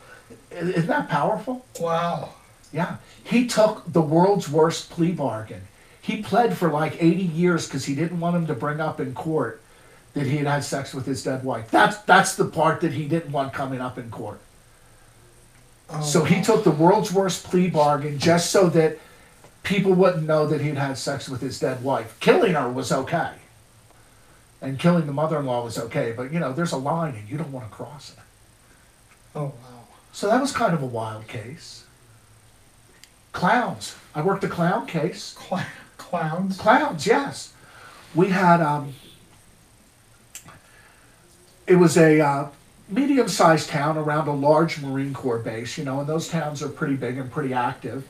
Isn't that powerful? Wow. Yeah. He took the world's worst plea bargain. He pled for like 80 years because he didn't want him to bring up in court that he had had sex with his dead wife. That's the part that he didn't want coming up in court. Oh, So he took the world's worst plea bargain just so that people wouldn't know that he'd had sex with his dead wife. Killing her was okay. And killing the mother-in-law was okay. But, there's a line and you don't want to cross it. Oh, wow. So that was kind of a wild case. Clowns. I worked a clown case. Clowns? Clowns, yes. We had, it was a medium-sized town around a large Marine Corps base, and those towns are pretty big and pretty active.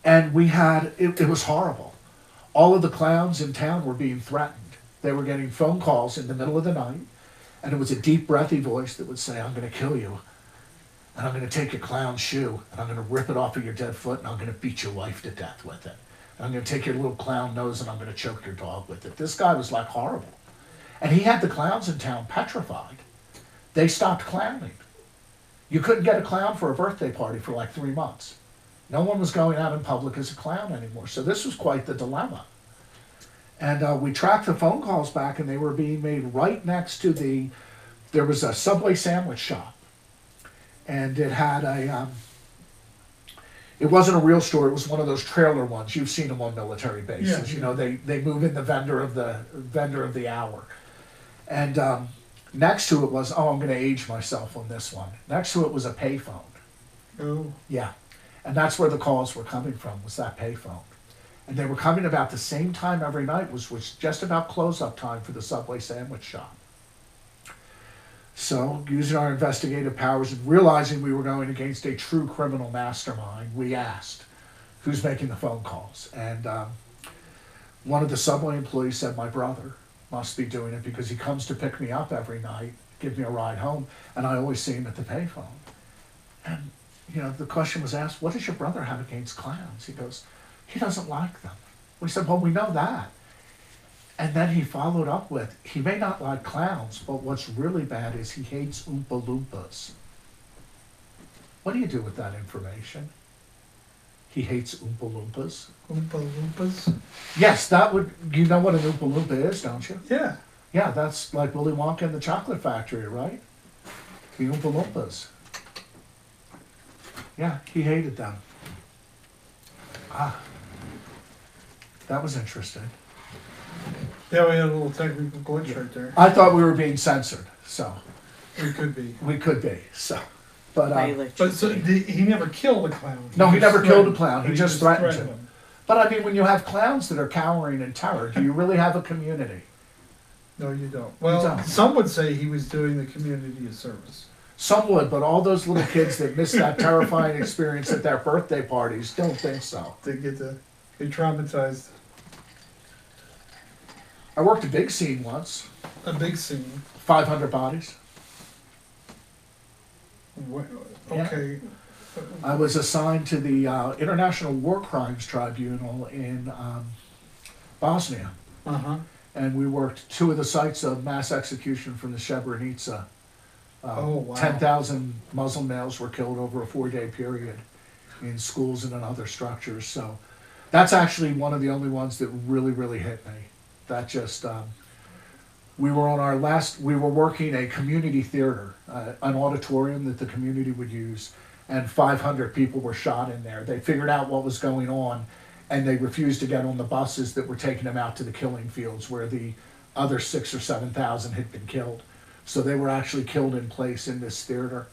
And we had, it was horrible. All of the clowns in town were being threatened. They were getting phone calls in the middle of the night, and it was a deep, breathy voice that would say, "I'm going to kill you, and I'm going to take your clown shoe, and I'm going to rip it off of your dead foot, and I'm going to beat your wife to death with it. And I'm going to take your little clown nose, and I'm going to choke your dog with it." This guy was like horrible. And he had the clowns in town petrified. They stopped clowning. You couldn't get a clown for a birthday party for like 3 months. No one was going out in public as a clown anymore. So this was quite the dilemma. And we tracked the phone calls back, and they were being made right next to there was a Subway sandwich shop. And it had it wasn't a real store, it was one of those trailer ones. You've seen them on military bases. Yeah. They move in the vendor of the hour. And next to it was, I'm going to age myself on this one. Next to it was a payphone. Oh. Yeah. And that's where the calls were coming from, was that payphone. And they were coming about the same time every night, which was just about close-up time for the Subway sandwich shop. So, using our investigative powers and realizing we were going against a true criminal mastermind, we asked, who's making the phone calls? And one of the Subway employees said, my brother must be doing it because he comes to pick me up every night, give me a ride home, and I always see him at the payphone. And, the question was asked, what does your brother have against clowns? He goes, he doesn't like them. We said, well, we know that. And then he followed up with, he may not like clowns, but what's really bad is he hates Oompa Loompas. What do you do with that information? He hates Oompa Loompas. Oompa Loompas? Yes, you know what an Oompa Loompa is, don't you? Yeah. Yeah, that's like Willy Wonka and the Chocolate Factory, right? The Oompa Loompas. Yeah, he hated them. That was interesting. Yeah, we had a little technical glitch right there. I thought we were being censored, so. We could be. We could be, so. But, But so he never killed a clown. no, he just never killed a threatened- clown. He but just threatened him. him. But I mean, when you have clowns that are cowering in terror, do you really have a community? No, you don't. Well, don't. some would say he was doing the community a service. Some would, but all those little kids that miss that terrifying experience at their birthday parties don't think so. They get traumatized. I worked a big scene once. A big scene. 500 bodies. Okay. I was assigned to the International War Crimes Tribunal in Bosnia. Uh-huh. And we worked 2 of the sites of mass execution from the Srebrenica. Oh, wow. 10,000 Muslim males were killed over a 4-day period in schools and in other structures. So that's actually one of the only ones that really, really hit me. That just, we were working a community theater, an auditorium that the community would use, and 500 people were shot in there. They figured out what was going on, and they refused to get on the buses that were taking them out to the killing fields where the other 6,000 or 7,000 had been killed. So they were actually killed in place in this theater.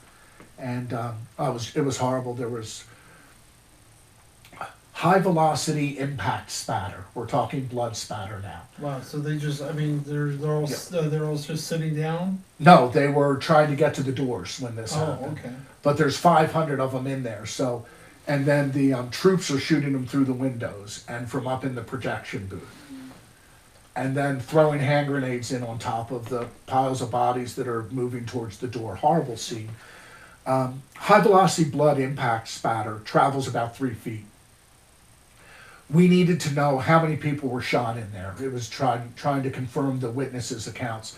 And it was horrible. There was high velocity impact spatter. We're talking blood spatter now. Wow. So they just, they're all just sitting down? No, they were trying to get to the doors when this happened. Okay. But there's 500 of them in there. So, and then the troops are shooting them through the windows and from up in the projection booth. and then throwing hand grenades in on top of the piles of bodies that are moving towards the door. Horrible scene. High velocity blood impact spatter travels about 3 feet. We needed to know how many people were shot in there. It was trying to confirm the witnesses' accounts.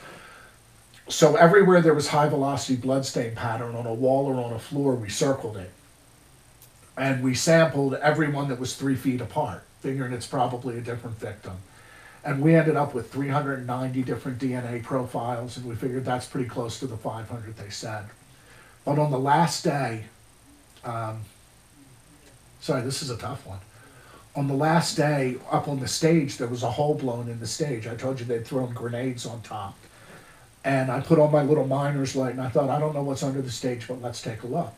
So everywhere there was high velocity bloodstain pattern on a wall or on a floor, we circled it. And we sampled everyone that was 3 feet apart, figuring it's probably a different victim. And we ended up with 390 different DNA profiles, and we figured that's pretty close to the 500 they said. But on the last day, sorry, this is a tough one. On the last day, up on the stage, there was a hole blown in the stage. I told you they'd thrown grenades on top. And I put on my little miner's light, and I thought, I don't know what's under the stage, but let's take a look.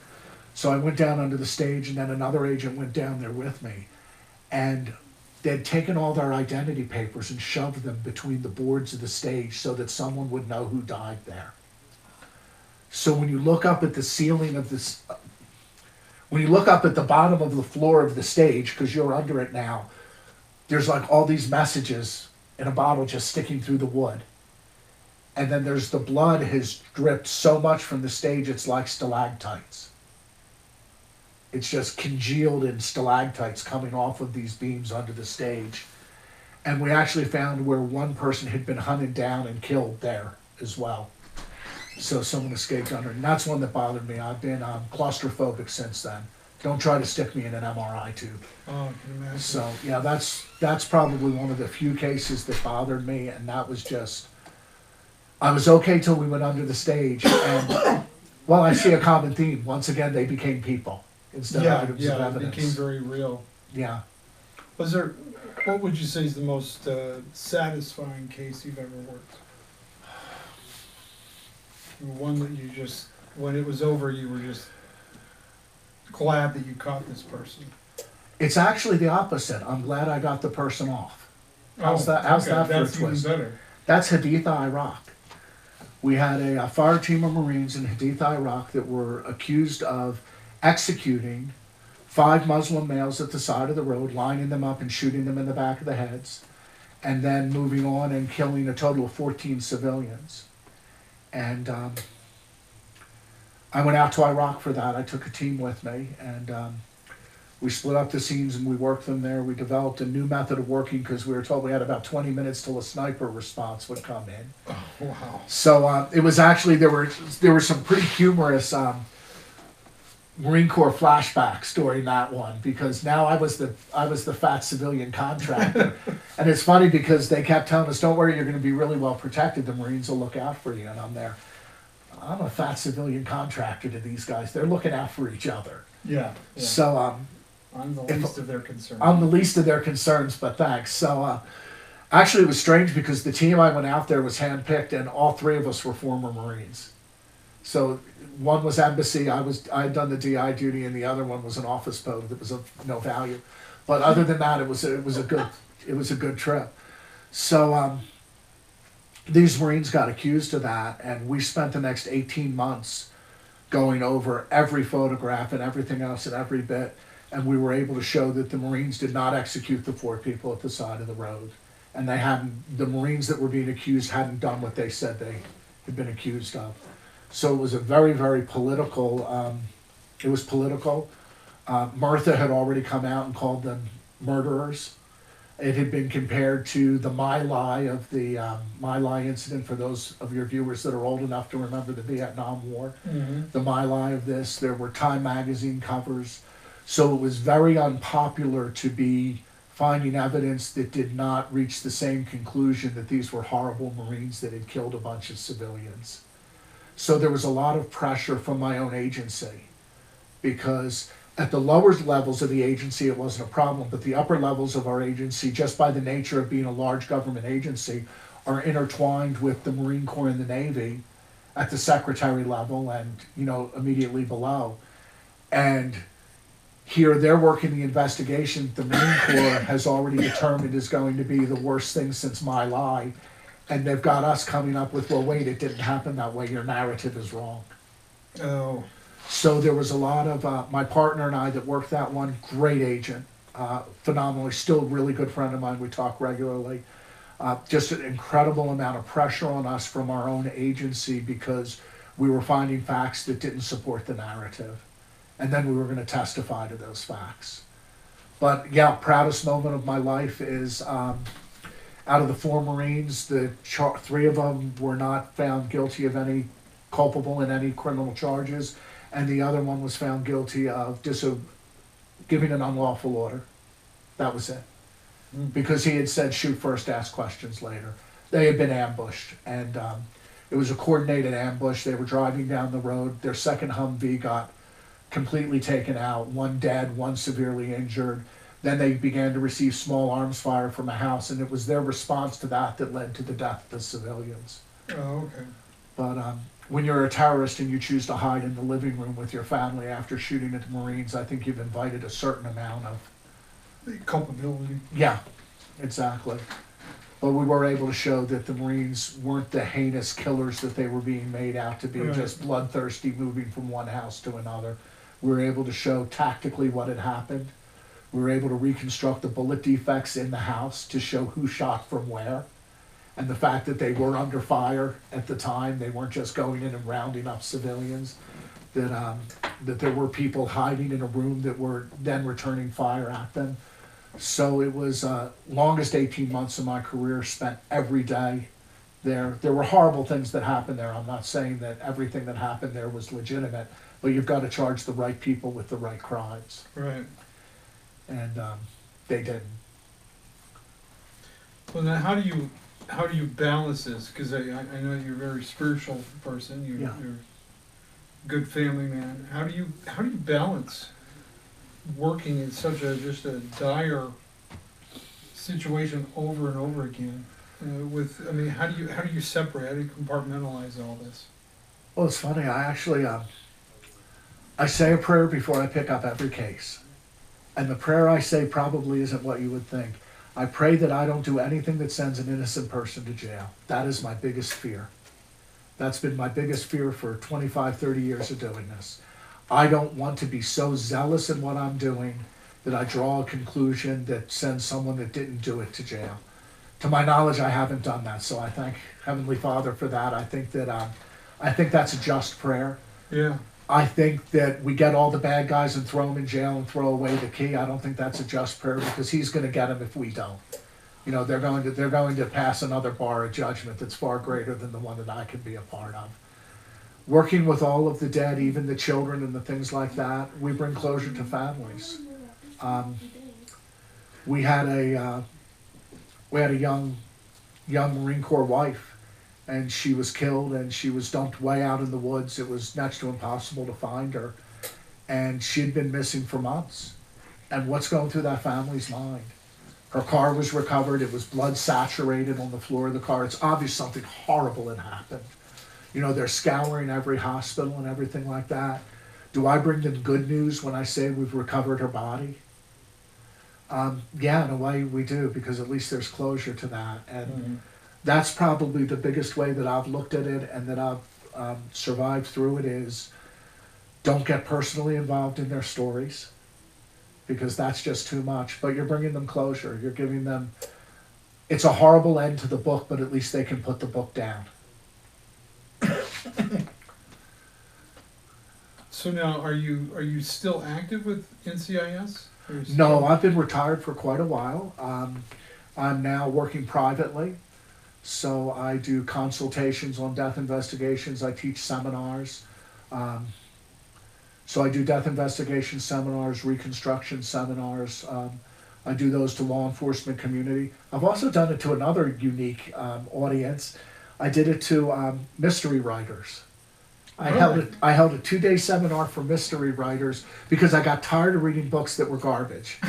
So I went down under the stage, and then another agent went down there with me. And they'd taken all their identity papers and shoved them between the boards of the stage so that someone would know who died there. So when you look up at the ceiling of this, when you look up at the bottom of the floor of the stage, because you're under it now, there's like all these messages in a bottle just sticking through the wood. And then there's the blood has dripped so much from the stage, it's like stalactites. It's just congealed in stalactites coming off of these beams under the stage. And we actually found where one person had been hunted down and killed there as well. So someone escaped under, and that's one that bothered me. I've been claustrophobic since then. Don't try to stick me in an MRI tube. Oh, I can imagine. So yeah, that's probably one of the few cases that bothered me, and that was just, I was okay till we went under the stage, and well, I see a common theme. Once again, they became people instead of items of evidence. It became very real. Yeah. Was there, what would you say is the most satisfying case you've ever worked? One that you just, when it was over, you were just glad that you caught this person. It's actually the opposite. I'm glad I got the person off. How's that for a twist? Even better. That's Haditha, Iraq. We had a fire team of Marines in Haditha, Iraq that were accused of executing 5 Muslim males at the side of the road, lining them up and shooting them in the back of the heads, and then moving on and killing a total of 14 civilians. And I went out to Iraq for that. I took a team with me, and we split up the scenes and we worked them there. We developed a new method of working because we were told we had about 20 minutes till a sniper response would come in. Oh, wow. So it was actually, there were some pretty humorous Marine Corps flashbacks during that one, because now I was the fat civilian contractor. And it's funny because they kept telling us, don't worry, you're going to be really well protected. The Marines will look out for you. And I'm there. I'm a fat civilian contractor to these guys. They're looking out for each other. Yeah. So I'm the least of their concerns. I'm the least of their concerns, but thanks. So actually it was strange because the team I went out there was handpicked, and all 3 of us were former Marines. So one was embassy, I had done the DI duty, and the other one was an office boat that was of no value. But other than that, it was a good trip. So these Marines got accused of that, and we spent the next 18 months going over every photograph and everything else and every bit, and we were able to show that the Marines did not execute the 4 people at the side of the road, and the Marines that were being accused hadn't done what they said they had been accused of. So it was a very, very political, Murtha had already come out and called them murderers. It had been compared to the My Lai of the My Lai incident, for those of your viewers that are old enough to remember the Vietnam War. Mm-hmm. The My Lai of this, there were Time magazine covers. So it was very unpopular to be finding evidence that did not reach the same conclusion that these were horrible Marines that had killed a bunch of civilians. So there was a lot of pressure from my own agency, because at the lower levels of the agency it wasn't a problem, but the upper levels of our agency, just by the nature of being a large government agency, are intertwined with the Marine Corps and the Navy at the secretary level and, immediately below. And here they're working the investigation the Marine Corps has already determined is going to be the worst thing since My Lai. And they've got us coming up with, well, wait, it didn't happen that way. Your narrative is wrong. Oh. So there was a lot of, my partner and I that worked that one, great agent, phenomenally, still a really good friend of mine. We talk regularly. Just an incredible amount of pressure on us from our own agency because we were finding facts that didn't support the narrative. And then we were going to testify to those facts. But yeah, proudest moment of my life is out of the 4 Marines, 3 of them were not found guilty of any culpable in any criminal charges, and the other one was found guilty of giving an unlawful order. That was it. Because he had said shoot first, ask questions later. They had been ambushed, and it was a coordinated ambush. They were driving down the road. Their second Humvee got completely taken out, 1 dead, 1 severely injured. Then they began to receive small arms fire from a house, and it was their response to that that led to the death of the civilians. Oh, okay. But when you're a terrorist and you choose to hide in the living room with your family after shooting at the Marines, I think you've invited a certain amount of culpability. Yeah, exactly. But we were able to show that the Marines weren't the heinous killers that they were being made out to be, Right. just bloodthirsty moving from one house to another. We were able to show tactically what had happened. We were able to reconstruct the bullet defects in the house to show who shot from where. And the fact that they were under fire at the time, they weren't just going in and rounding up civilians, that there were people hiding in a room that were then returning fire at them. So it was longest 18 months of my career spent every day there. There were horrible things that happened there. I'm not saying that everything that happened there was legitimate, but you've got to charge the right people with the right crimes. Right. And they didn't. Well, now how do you balance this? Because I know you're a very spiritual person. You're a good family man. How do you balance working in such just a dire situation over and over again? How do you separate? How do you compartmentalize all this? Well, it's funny. I actually I say a prayer before I pick up every case, and the prayer I say probably isn't what you would think. I pray that I don't do anything that sends an innocent person to jail. That is my biggest fear. That's been my biggest fear for 25, 30 years of doing this. I don't want to be so zealous in what I'm doing that I draw a conclusion that sends someone that didn't do it to jail. To my knowledge, I haven't done that, so I thank Heavenly Father for that. I think that's a just prayer. Yeah. I think that we get all the bad guys and throw them in jail and throw away the key. I don't think that's a just prayer because he's going to get them if we don't. You know, they're going to pass another bar of judgment that's far greater than the one that I can be a part of. Working with all of the dead, even the children and the things like that, we bring closure to families. We had a young Marine Corps wife, and she was killed, and she was dumped way out in the woods. It was next to impossible to find her, and she'd been missing for months. And what's going through that family's mind? Her car was recovered. It was blood saturated on the floor of the car. It's obvious something horrible had happened. You know, they're scouring every hospital and everything like that. Do I bring them good news when I say we've recovered her body? Yeah, in a way we do, because at least there's closure to that. And that's probably the biggest way that I've looked at it and that I've survived through it is don't get personally involved in their stories because that's just too much. But you're bringing them closure. You're giving them, it's a horrible end to the book, but at least they can put the book down. So now, are you still active with NCIS? No, I've been retired for quite a while. I'm now working privately. So I do consultations on death investigations. I teach seminars. So I do death investigation seminars, reconstruction seminars. I do those to law enforcement community. I've also done it to another unique audience. I did it to mystery writers. I held a 2-day seminar for mystery writers because I got tired of reading books that were garbage.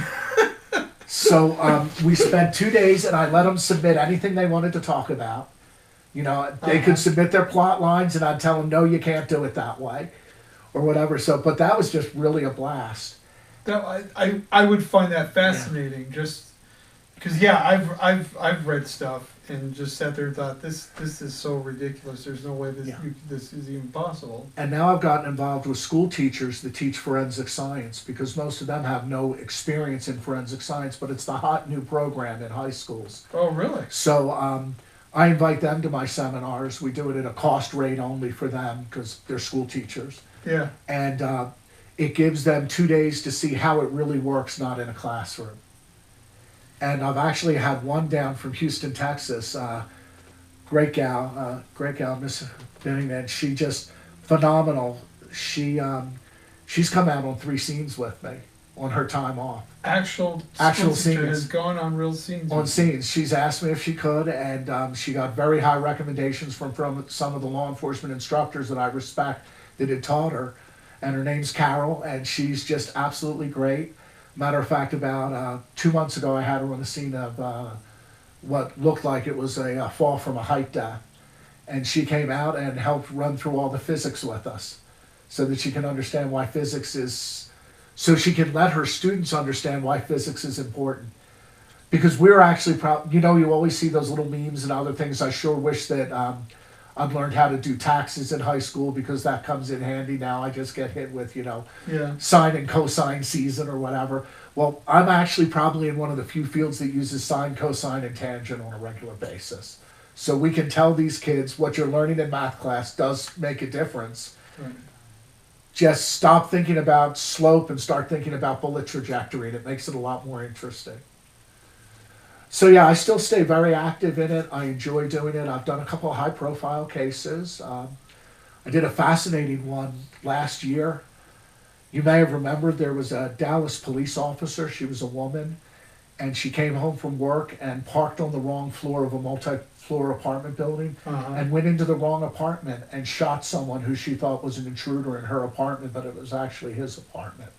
So we spent 2 days, and I let them submit anything they wanted to talk about. You know, they could submit their plot lines, and I'd tell them, no, you can't do it that way, or whatever. So, but that was just really a blast. I would find that fascinating, just because I've read stuff and just sat there and thought, this is so ridiculous, there's no way Yeah. this is even possible. And now I've gotten involved with school teachers that teach forensic science because most of them have no experience in forensic science, but it's the hot new program in high schools. Oh, really? So I invite them to my seminars. We do it at a cost rate only for them because they're school teachers. Yeah. And it gives them 2 days to see how it really works, not in a classroom. And I've actually had one down from Houston, Texas, great gal, Miss Bennington. She just phenomenal. She's come out on 3 scenes with me on her time off. Actual Actual school teacher scenes. has gone on real scenes. On scenes. She's asked me if she could, and she got very high recommendations from some of the law enforcement instructors that I respect that had taught her. And her name's Carol, and she's just absolutely great. Matter of fact, about 2 months ago, I had her on the scene of what looked like it was a fall from a height death. And she came out and helped run through all the physics with us so that she can understand why physics is, so she can let her students understand why physics is important. Because we're actually proud, you always see those little memes and other things. I sure wish that I've learned how to do taxes in high school because that comes in handy now. I just get hit with, Yeah. sine and cosine season or whatever. Well, I'm actually probably in one of the few fields that uses sine, cosine, and tangent on a regular basis. So we can tell these kids what you're learning in math class does make a difference. Right. Just stop thinking about slope and start thinking about bullet trajectory, and it makes it a lot more interesting. So yeah, I still stay very active in it. I enjoy doing it. I've done a couple of high-profile cases. I did a fascinating one last year. You may have remembered there was a Dallas police officer. She was a woman, and she came home from work and parked on the wrong floor of a multi-floor apartment building and went into the wrong apartment and shot someone who she thought was an intruder in her apartment, but it was actually his apartment.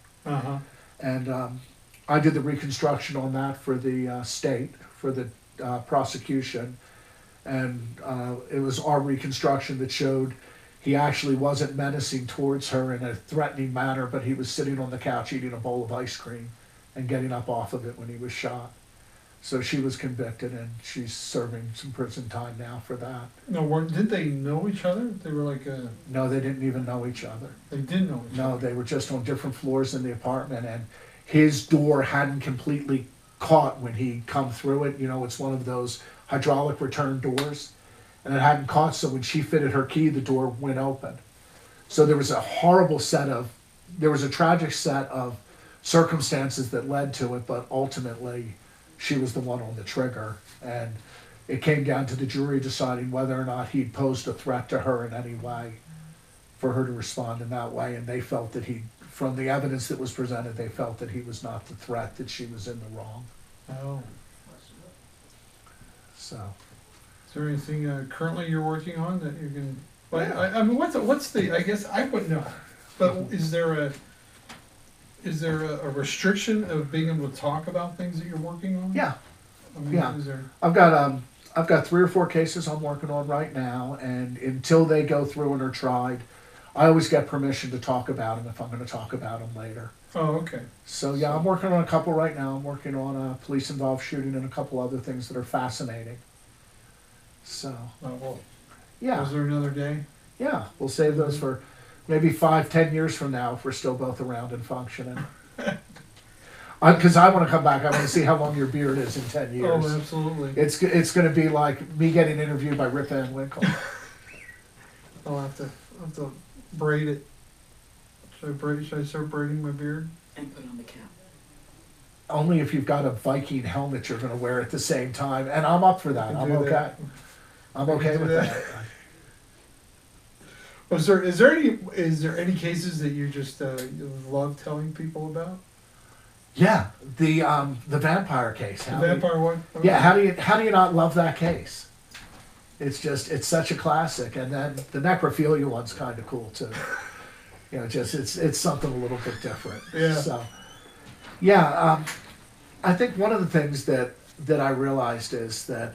And I did the reconstruction on that for the state, for the prosecution, and it was our reconstruction that showed he actually wasn't menacing towards her in a threatening manner, but he was sitting on the couch eating a bowl of ice cream and getting up off of it when he was shot. So she was convicted, and she's serving some prison time now for that. No, did they know each other? They were like No, they didn't even know each other. They did know each other? No, they were just on different floors in the apartment, and his door hadn't completely caught when he come through it. It's one of those hydraulic return doors, and it hadn't caught, so when she fitted her key, the door went open. So there was a tragic set of circumstances that led to it, but ultimately she was the one on the trigger, and it came down to the jury deciding whether or not he'd posed a threat to her in any way for her to respond in that way, and they felt that from the evidence that was presented, they felt that he was not the threat, that she was in the wrong. Oh. So. Is there anything currently you're working on that you can? I mean, what's the? I guess I wouldn't know. But is there a restriction of being able to talk about things that you're working on? Yeah. I mean, Yeah. Is there? I've got 3 or 4 cases I'm working on right now, and until they go through and are tried, I always get permission to talk about them if I'm going to talk about them later. Oh, okay. So yeah, I'm working on a couple right now. I'm working on a police-involved shooting and a couple other things that are fascinating. So. Oh, well. Yeah. Is there another day? Yeah, we'll save those for maybe 5-10 years from now if we're still both around and functioning. Because I want to come back. I want to see how long your beard is in 10 years. Oh, absolutely. It's going to be like me getting interviewed by Rip Van Winkle. I'll have to braid it. Should I start braiding my beard? And put on the cap. Only if you've got a Viking helmet you're going to wear at the same time, and I'm up for that. I'm okay. That. I'm okay with that. Is there any cases that you just love telling people about? Yeah, the vampire case. The vampire one? Okay. Yeah, how do you not love that case? It's such a classic, and then the necrophilia one's kind of cool too. It's something a little bit different. Yeah. So, yeah, I think one of the things that I realized is that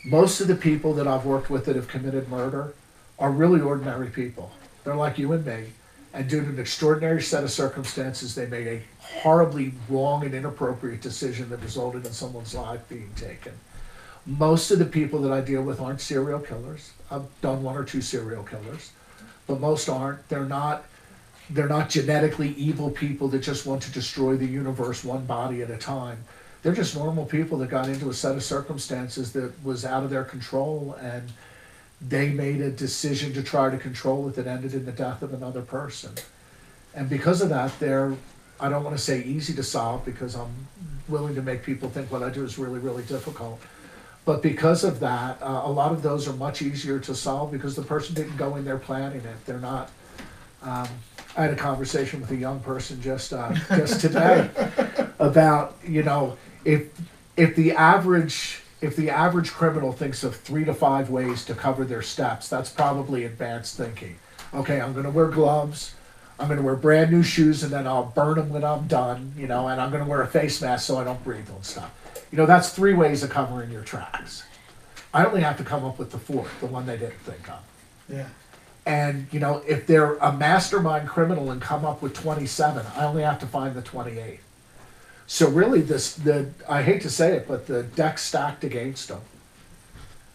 most of the people that I've worked with that have committed murder are really ordinary people. They're like you and me, and due to an extraordinary set of circumstances, they made a horribly wrong and inappropriate decision that resulted in someone's life being taken. Most of the people that I deal with aren't serial killers. I've done 1 or 2 serial killers, but most aren't. They're not genetically evil people that just want to destroy the universe one body at a time. They're just normal people that got into a set of circumstances that was out of their control, and they made a decision to try to control it that ended in the death of another person. And because of that, they're, I don't want to say easy to solve, because I'm willing to make people think what I do is really, really difficult. But because of that, a lot of those are much easier to solve because the person didn't go in there planning it. They're not. I had a conversation with a young person just today about, you know, if the average criminal thinks of 3 to 5 ways to cover their steps, that's probably advanced thinking. Okay, I'm going to wear gloves. I'm going to wear brand new shoes, and then I'll burn them when I'm done, you know, and I'm going to wear a face mask so I don't breathe on stuff. You know, that's 3 ways of covering your tracks. I only have to come up with the 4th, the one they didn't think of. Yeah. And, you know, if they're a mastermind criminal and come up with 27, I only have to find the 28th. So really, I hate to say it, but the deck's stacked against them.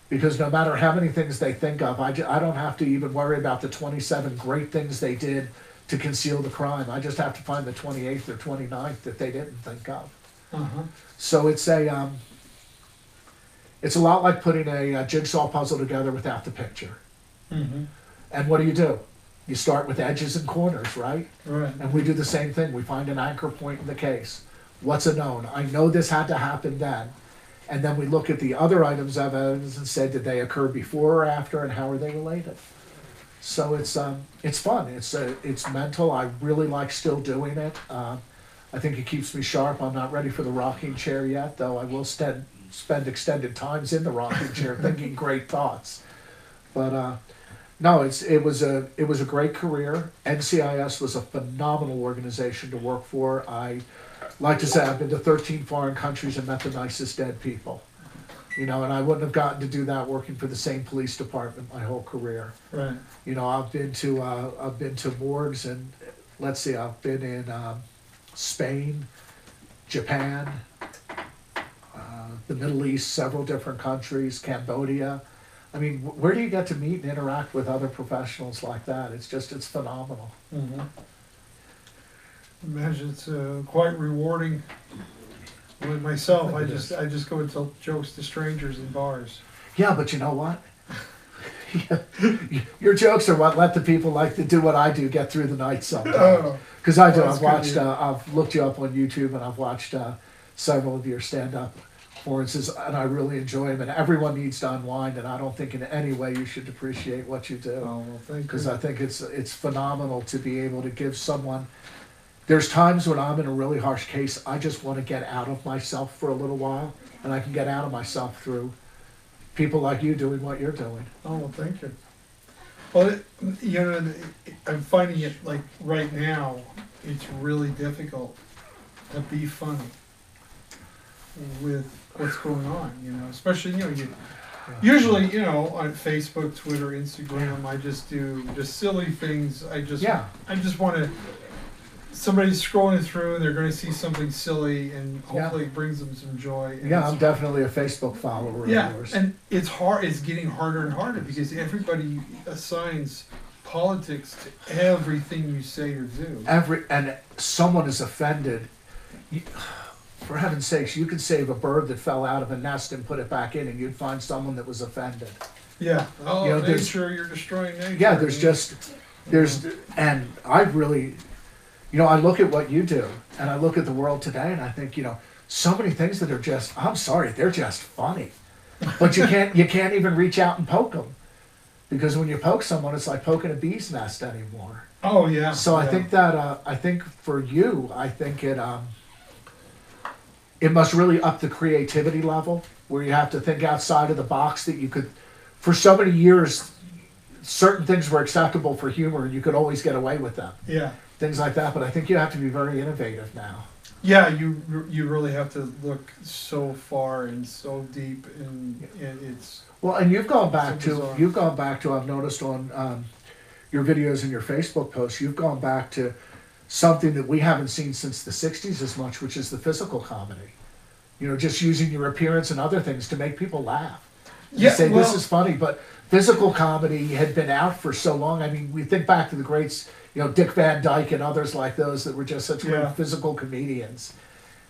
Because no matter how many things they think of, I don't have to even worry about the 27 great things they did to conceal the crime. I just have to find the 28th or 29th that they didn't think of. Uh-huh. So it's a lot like putting a jigsaw puzzle together without the picture. Mm-hmm. And what do? You start with edges and corners, right? Right. And we do the same thing. We find an anchor point in the case. What's a known? I know this had to happen then. And then we look at the other items of evidence and say, did they occur before or after, and how are they related? So it's fun. It's mental. I really like still doing it. I think it keeps me sharp. I'm not ready for the rocking chair yet, though I will spend extended times in the rocking chair thinking great thoughts. But no, it was a great career. NCIS was a phenomenal organization to work for. I like to say I've been to 13 foreign countries and met the nicest dead people. You know, and I wouldn't have gotten to do that working for the same police department my whole career. Right. You know, I've been to morgues, and let's see, I've been in Spain, Japan, the Middle East, several different countries, Cambodia. I mean, where do you get to meet and interact with other professionals like that? It's phenomenal. Mm-hmm. Imagine it's quite rewarding. With myself, I just go and tell jokes to strangers in bars. Yeah, but you know what? Your jokes are what let the people like to do what I do get through the night sometimes. Because I do. I've looked you up on YouTube, and I've watched several of your stand-up performances, and I really enjoy them. And everyone needs to unwind, and I don't think in any way you should depreciate what you do. Oh, well, thank you. Because I think it's phenomenal to be able to give someone. There's times when I'm in a really harsh case, I just want to get out of myself for a little while, and I can get out of myself through people like you doing what you're doing. Oh, well, thank you. Well, you know, I'm finding it like right now, it's really difficult to be funny with what's going on, you know, especially, you know, usually, you know, on Facebook, Twitter, Instagram, I just do just silly things. I just want to, somebody's scrolling through and they're going to see something silly, and hopefully it brings them some joy. And I'm definitely a Facebook follower of yours. And it's hard. It's getting harder and harder because everybody assigns politics to everything you say or do. And someone is offended. For heaven's sakes, you could save a bird that fell out of a nest and put it back in, and you'd find someone that was offended. Yeah. Oh, you know, nature, you're destroying nature. Yeah, and I really, you know, I look at what you do, and I look at the world today, and I think, you know, so many things that are just, I'm sorry, they're just funny. But you can't even reach out and poke them. Because when you poke someone, it's like poking a bee's nest anymore. Oh, yeah. So I think that, I think for you, it must really up the creativity level, where you have to think outside of the box, that you could, for so many years, certain things were acceptable for humor and you could always get away with them. Yeah. Things like that, but I think you have to be very innovative now. Yeah, you really have to look so far and so deep, and it's... Well, and you've gone back to, I've noticed on your videos and your Facebook posts, you've gone back to something that we haven't seen since the 60s as much, which is the physical comedy. You know, just using your appearance and other things to make people laugh. Yeah, You say well, this is funny, but physical comedy had been out for so long. I mean, we think back to the greats, you know, Dick Van Dyke and others like those that were just such great Yeah. physical comedians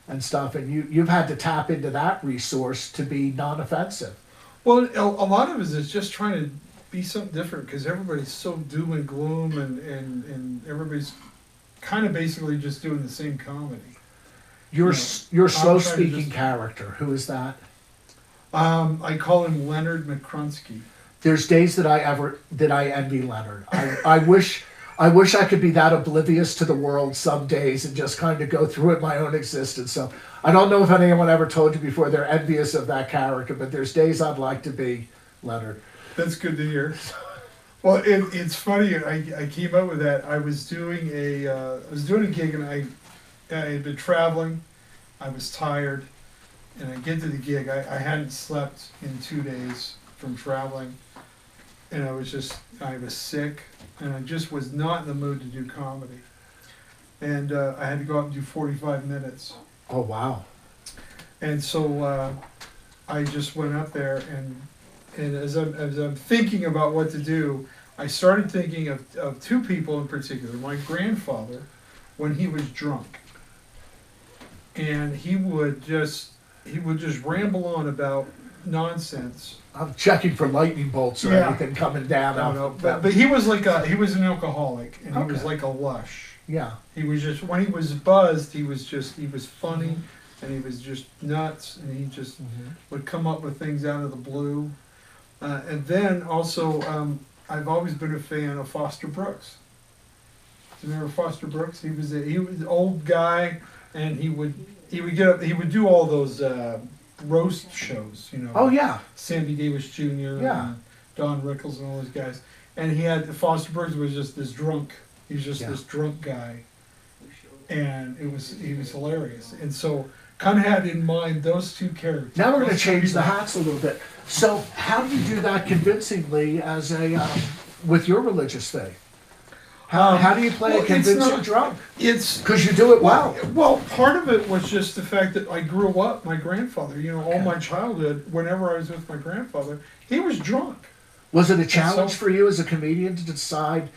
and stuff. And you've had to tap into that resource to be non-offensive. well, a lot of it is just trying to be something different because everybody's so doom and gloom and everybody's kind of basically just doing the same comedy. Your Yeah. your I'm slow trying to speaking just- character, who is that? I call him Leonard McCrunsky. There's days that I envy Leonard. I wish I could be that oblivious to the world some days and just kind of go through it my own existence. So I don't know if anyone ever told you before they're envious of that character, but there's days I'd like to be Leonard. That's good to hear. Well, it's funny. I came up with that. I was doing a gig and I had been traveling. I was tired, and I get to the gig. I hadn't slept in 2 days from traveling, and I was sick, and I just was not in the mood to do comedy. And I had to go up and do 45 minutes. Oh wow. And so I just went up there, and as I'm thinking about what to do, I started thinking of two people in particular. My grandfather, when he was drunk, and he would just ramble on about nonsense. I'm checking for lightning bolts or Yeah. anything coming down. I don't know, but he was an alcoholic, and he was Okay. like a lush. Yeah. He was just, when he was buzzed, he was funny, and he was just nuts, and he just would come up with things out of the blue. And then also, I've always been a fan of Foster Brooks. Do you remember Foster Brooks? He was an old guy, and he would get up, he would do all those roast shows, you know. Oh yeah. Sammy Davis Jr. Yeah. and Don Rickles and all those guys. And Foster Brooks was just this drunk. He was just Yeah. this drunk guy, and he was hilarious. And so, kind of had in mind those two characters. Now we're going to Those two change the people. hats a little bit. So how do you do that convincingly as with your religious faith? How do you play well, a it's convincing not- drunk? It's Because you do it well. Well, part of it was just the fact that I grew up. My grandfather, you know, all my childhood. Whenever I was with my grandfather, he was drunk. Was it a challenge so- for you as a comedian to decide,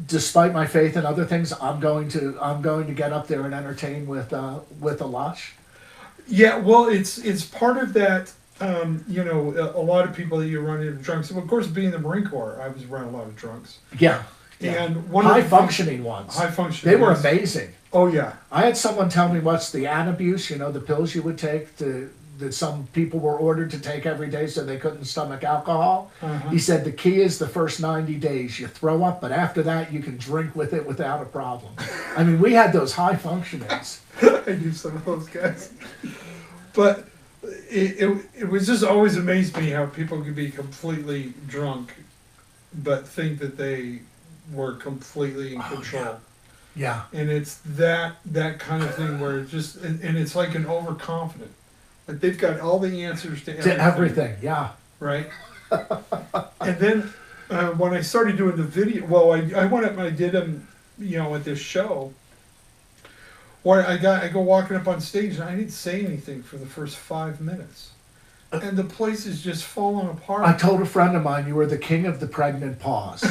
despite my faith and other things, I'm going to get up there and entertain with a lush? Yeah, well, it's part of that. You know, a lot of people that you run into drunks. Of course, being in the Marine Corps, I was around a lot of drunks. Yeah. And one high of the functioning ones. high functioning. They were yes. amazing. Oh yeah. I had someone tell me what's the anabuse, you know, the pills you would take that some people were ordered to take every day so they couldn't stomach alcohol. Uh-huh. He said the key is the first 90 days. You throw up, but after that you can drink with it without a problem. I mean, we had those high functionings. I knew some of those guys. But it was just always amazed me how people could be completely drunk, but think that they were completely in control. Yeah. And it's that kind of thing where it just and it's like an overconfident. Like they've got all the answers to everything. To everything, yeah. Right? And then when I started doing the video, well, I went up and I did them, you know, at this show. Where I go walking up on stage and I didn't say anything for the first 5 minutes, and the place is just falling apart. I told a friend of mine you were the king of the pregnant pause.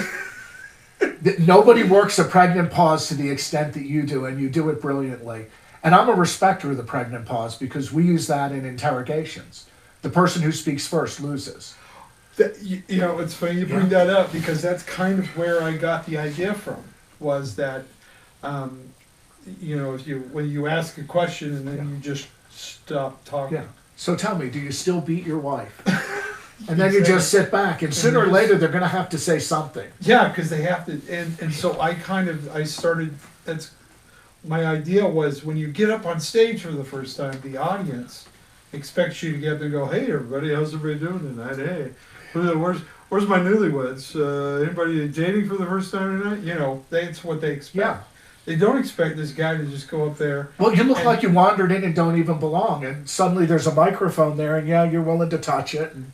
That nobody works a pregnant pause to the extent that you do, and you do it brilliantly. And I'm a respecter of the pregnant pause because we use that in interrogations. The person who speaks first loses. You know, it's funny you bring that up because that's kind of where I got the idea from. Was that, you know, when you ask a question and then you just stop talking. Yeah. So tell me, do you still beat your wife? And then you just sit back, and sooner or later they're going to have to say something. Yeah, because they have to, and so I started. That's my idea was when you get up on stage for the first time, the audience expects you to get up and go, "Hey, everybody, how's everybody doing tonight? Hey, where's my newlyweds? Anybody dating for the first time tonight? You know, that's what they expect. Yeah. They don't expect this guy to just go up there. Well, you look like you wandered in and don't even belong, and suddenly there's a microphone there, and yeah, you're willing to touch it, and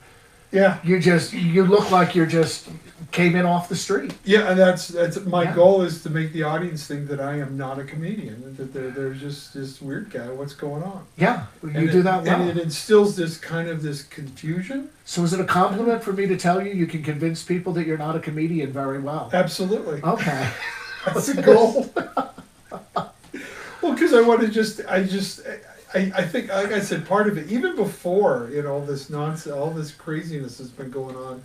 Yeah. You look like you're just came in off the street. Yeah, and that's my Yeah. goal is to make the audience think that I am not a comedian, that they're just this weird guy. What's going on? Yeah, you And do that well. And it instills this kind of this confusion. So is it a compliment for me to tell you can convince people that you're not a comedian very well? Absolutely. Okay. That's a goal. Well, because I want to I think, like I said, part of it, even before, all this nonsense, all this craziness has been going on,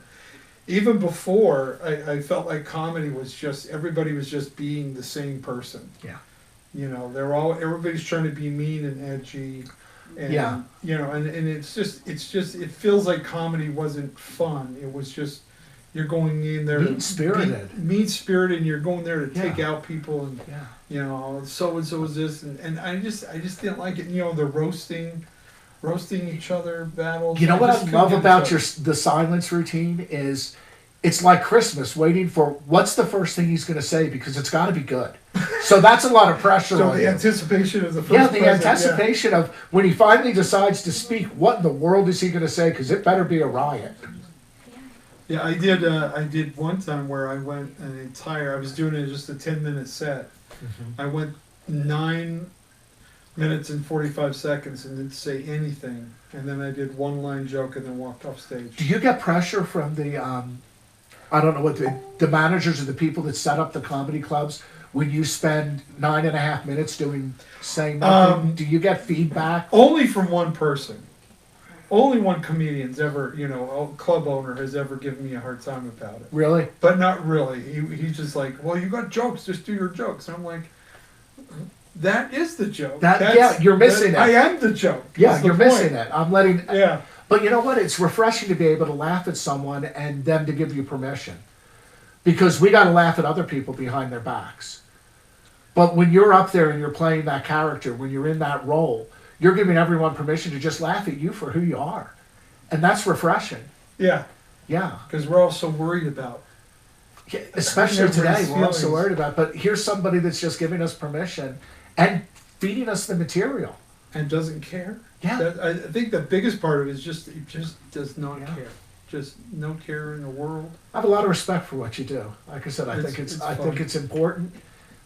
even before, I felt like comedy was just, everybody was just being the same person. Yeah. Everybody's trying to be mean and edgy. And, Yeah. And it feels like comedy wasn't fun. It was just, you're going in there Mean-spirited. Mean-spirited, and you're going there to take Yeah. out people, and Yeah. so and so is this, and I just didn't like it. The roasting each other battles. You know what I just love couldn't about get the silence routine is it's like Christmas, waiting for what's the first thing he's going to say, because it's got to be good. So that's a lot of pressure so on the you. anticipation of the first Yeah, the present, anticipation of when he finally decides to speak, what in the world is he going to say? Because it better be a riot. Yeah, I did one time where I went I was doing just a 10-minute set. I went 9 minutes and 45 seconds and didn't say anything, and then I did one line joke and then walked off stage. Do you get pressure from the, I don't know what the managers or the people that set up the comedy clubs when you spend 9.5 minutes saying nothing? Do you get feedback? Only from one person. Only one comedian's ever, a club owner has ever given me a hard time about it. Really? But not really. He's just like, well, you got jokes, just do your jokes. And I'm like, that is the joke. You're missing it. I am the joke. Yeah, you're missing it. I'm letting. Yeah. But you know what? It's refreshing to be able to laugh at someone and them to give you permission, because we got to laugh at other people behind their backs. But when you're up there and you're playing that character, when you're in that role, you're giving everyone permission to just laugh at you for who you are, and that's refreshing. Yeah. Yeah. Because we're all so worried about. Yeah, especially today, Everybody's we're all so feelings. worried about. But here's somebody that's just giving us permission and feeding us the material. And doesn't care. Yeah. I think the biggest part of it is it just does not Yeah. care. Just no care in the world. I have a lot of respect for what you do. Like I said, I think It's I fun. think it's important.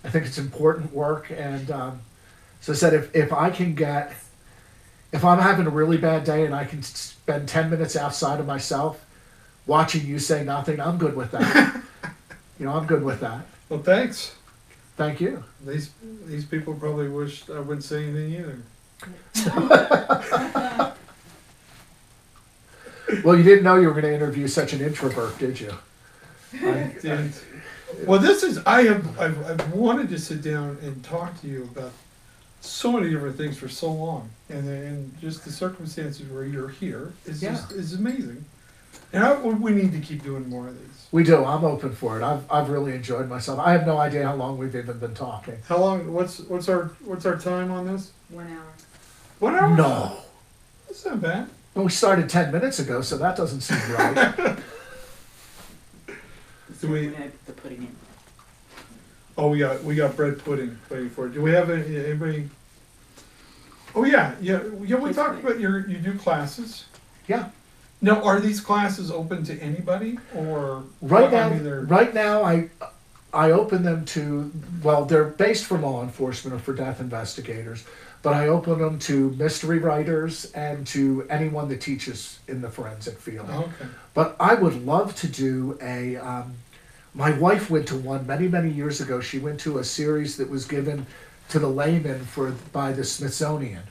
I think it's important work. And so I said, if I'm having a really bad day and I can spend 10 minutes outside of myself watching you say nothing, I'm good with that. I'm good with that. Well, thanks. Thank you. These people probably wish I wouldn't say anything either. Well, you didn't know you were going to interview such an introvert, did you? I didn't. Well, I've wanted to sit down and talk to you about so many different things for so long, and just the circumstances where you're here is amazing. And we need to keep doing more of these. We do. I'm open for it. I've really enjoyed myself. I have no idea how long we've even been talking. How long? What's our time on this? 1 hour. 1 hour? No. That's not bad. Well, we started 10 minutes ago, so that doesn't seem right. Do we? We're gonna put the pudding in. Oh, we got bread pudding waiting for it. Do we have anybody? Oh yeah. We talked about you do classes. Yeah. Now, are these classes open to anybody, or Right I now, mean, they're- I open them to, well, they're based for law enforcement or for death investigators, but I open them to mystery writers and to anyone that teaches in the forensic field. Oh, okay. But I would love to do my wife went to one many years ago. She went to a series that was given to the layman by the Smithsonian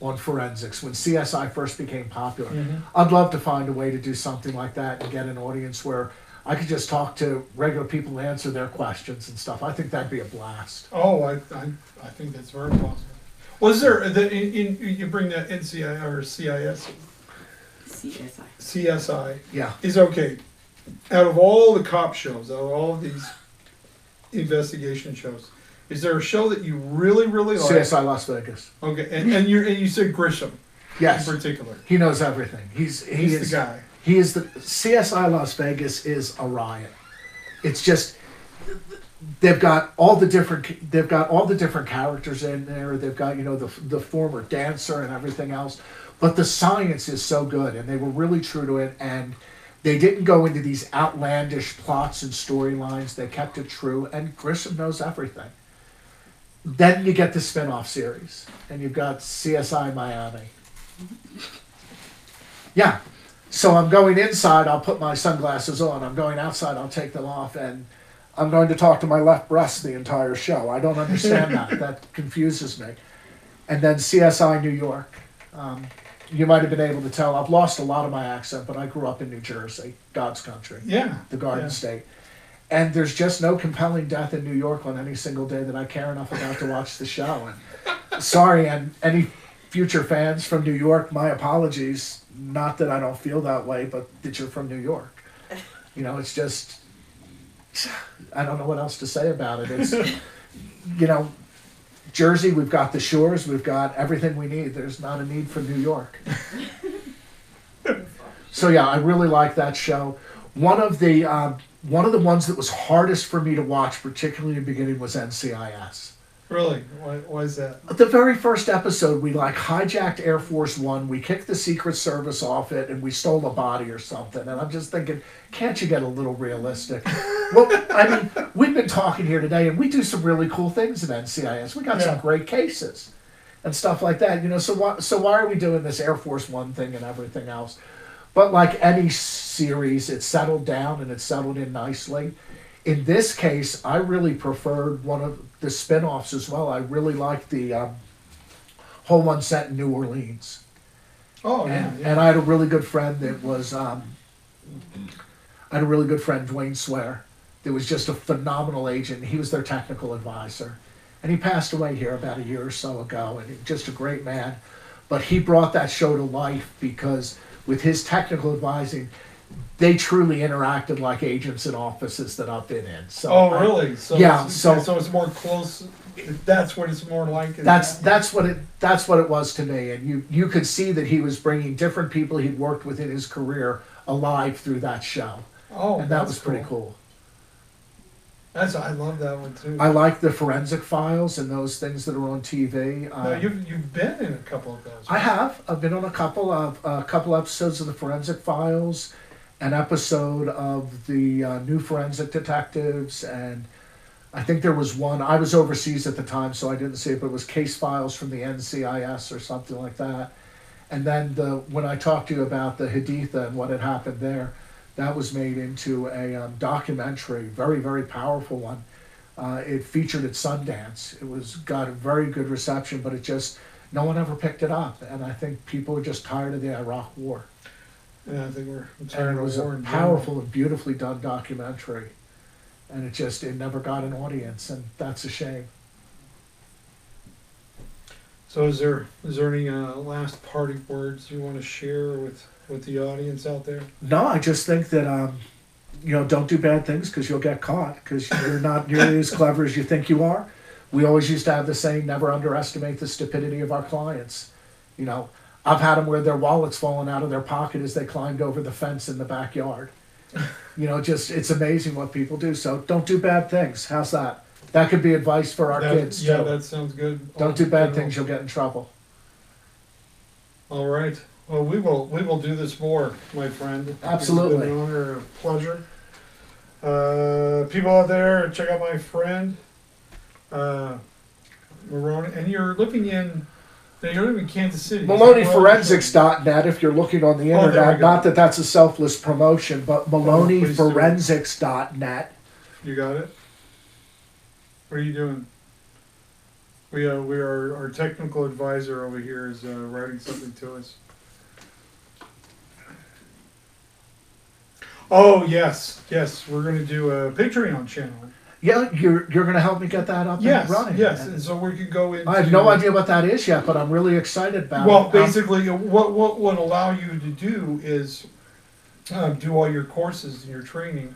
on forensics when CSI first became popular. Mm-hmm. I'd love to find a way to do something like that and get an audience where I could just talk to regular people and answer their questions and stuff. I think that'd be a blast. Oh, I think that's very possible. Was there you bring the NCIS or CIS? CSI. CSI Yeah. is okay. Out of all the cop shows, out of all of these investigation shows, is there a show that you really like? CSI Las Vegas. Okay, and you said Grisham Yes. in particular. He knows everything. He's the guy. He is the CSI Las Vegas is a riot. It's just they've got all the different characters in there. They've got the former dancer and everything else. But the science is so good, and they were really true to it, and they didn't go into these outlandish plots and storylines. They kept it true, and Grissom knows everything. Then you get the spin-off series, and you've got CSI Miami. Yeah. So I'm going inside, I'll put my sunglasses on. I'm going outside, I'll take them off, and I'm going to talk to my left breast the entire show. I don't understand that. That confuses me. And then CSI New York. You might have been able to tell, I've lost a lot of my accent, but I grew up in New Jersey, God's country, the Garden State. And there's just no compelling death in New York on any single day that I care enough about to watch the show. And sorry, and any future fans from New York, my apologies. Not that I don't feel that way, but that you're from New York. You know, it's just, I don't know what else to say about it. It's, you know, Jersey, we've got the shores, we've got everything we need. There's not a need for New York. So yeah, I really like that show. One of the ones that was hardest for me to watch, particularly in the beginning, was NCIS. Really? Why is that? The very first episode, we like hijacked Air Force One, we kicked the Secret Service off it, and we stole a body or something. And I'm just thinking, can't you get a little realistic? Well, I mean, we've been talking here today, and we do some really cool things at NCIS. We got some great cases and stuff like that. You know, so why are we doing this Air Force One thing and everything else? But like any series, it settled down and it settled in nicely. In this case, I really preferred one of the spin-offs as well. I really liked the whole one set in New Orleans. Oh, and I had a really good friend that was, I had a really good friend, Dwayne Swear, that was just a phenomenal agent. He was their technical advisor. And he passed away here about a year or so ago, and just a great man. But he brought that show to life because with his technical advising, they truly interacted like agents in offices that I've been in. So really? So yeah. So it's more close. That's what it's more like. That's what it was to me. And you could see that he was bringing different people he'd worked with in his career alive through that show. Oh, and that was pretty cool. I love that one too. I like the Forensic Files and those things that are on TV. No, you've been in a couple of those. Right? I have. I've been on a couple episodes of the Forensic Files, an episode of the New Forensic Detectives, and I think there was one. I was overseas at the time, so I didn't see it, but it was Case Files from the NCIS or something like that. And then when I talked to you about the Haditha and what had happened there, that was made into a documentary, very, very powerful one. It featured at Sundance. It got a very good reception, but no one ever picked it up. And I think people were just tired of the Iraq War. Yeah, I think and it was a powerful and beautifully done documentary. And it never got an audience, and that's a shame. So is there any last parting words you want to share with the audience out there? No, I just think that, don't do bad things because you'll get caught because you're not nearly as clever as you think you are. We always used to have the saying, never underestimate the stupidity of our clients. You know, I've had them where their wallet's fallen out of their pocket as they climbed over the fence in the backyard. You know, it's amazing what people do. So don't do bad things. How's that? That could be advice for our kids, too. Yeah, that sounds good. Don't do bad things, you'll get in trouble. All right. Well, we will do this more, my friend. Absolutely. It's been an honor and a pleasure. People out there, check out my friend, Maloney. And you're living in Kansas City. MaloneyForensics.net if you're looking on the internet. Not that that's a selfless promotion, but MaloneyForensics.net. You got it? What are you doing? Our technical advisor over here is writing something to us. Oh, yes, we're going to do a Patreon channel. Yeah, you're going to help me get that up and running. Yes, and so we can go into... I have no idea what that is yet, but I'm really excited about it. Well, basically, what would allow you to do is do all your courses and your training.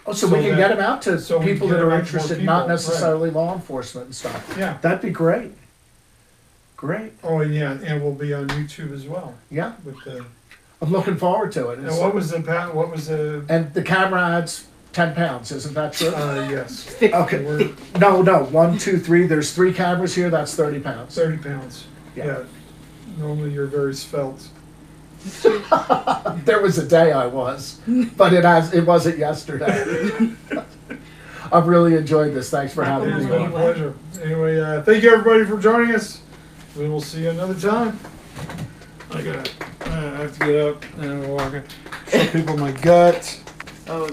Oh, so we can get them out to people that are interested, not necessarily law enforcement and stuff. Yeah. That'd be great. Great. Oh, and yeah, and we'll be on YouTube as well. Yeah. With the... I'm looking forward to it. And what was the... And the camera adds 10 pounds, isn't that true? Yes. Okay. No. 1, 2, 3. There's 3 cameras here. That's 30 pounds. 30 pounds. Yeah. Normally you're very svelte. There was a day I was, but it wasn't yesterday. I've really enjoyed this. Thanks for having It's me been a on. pleasure. Anyway, thank you everybody for joining us. We will see you another time. I have to get up and walk. Show people my gut. Oh,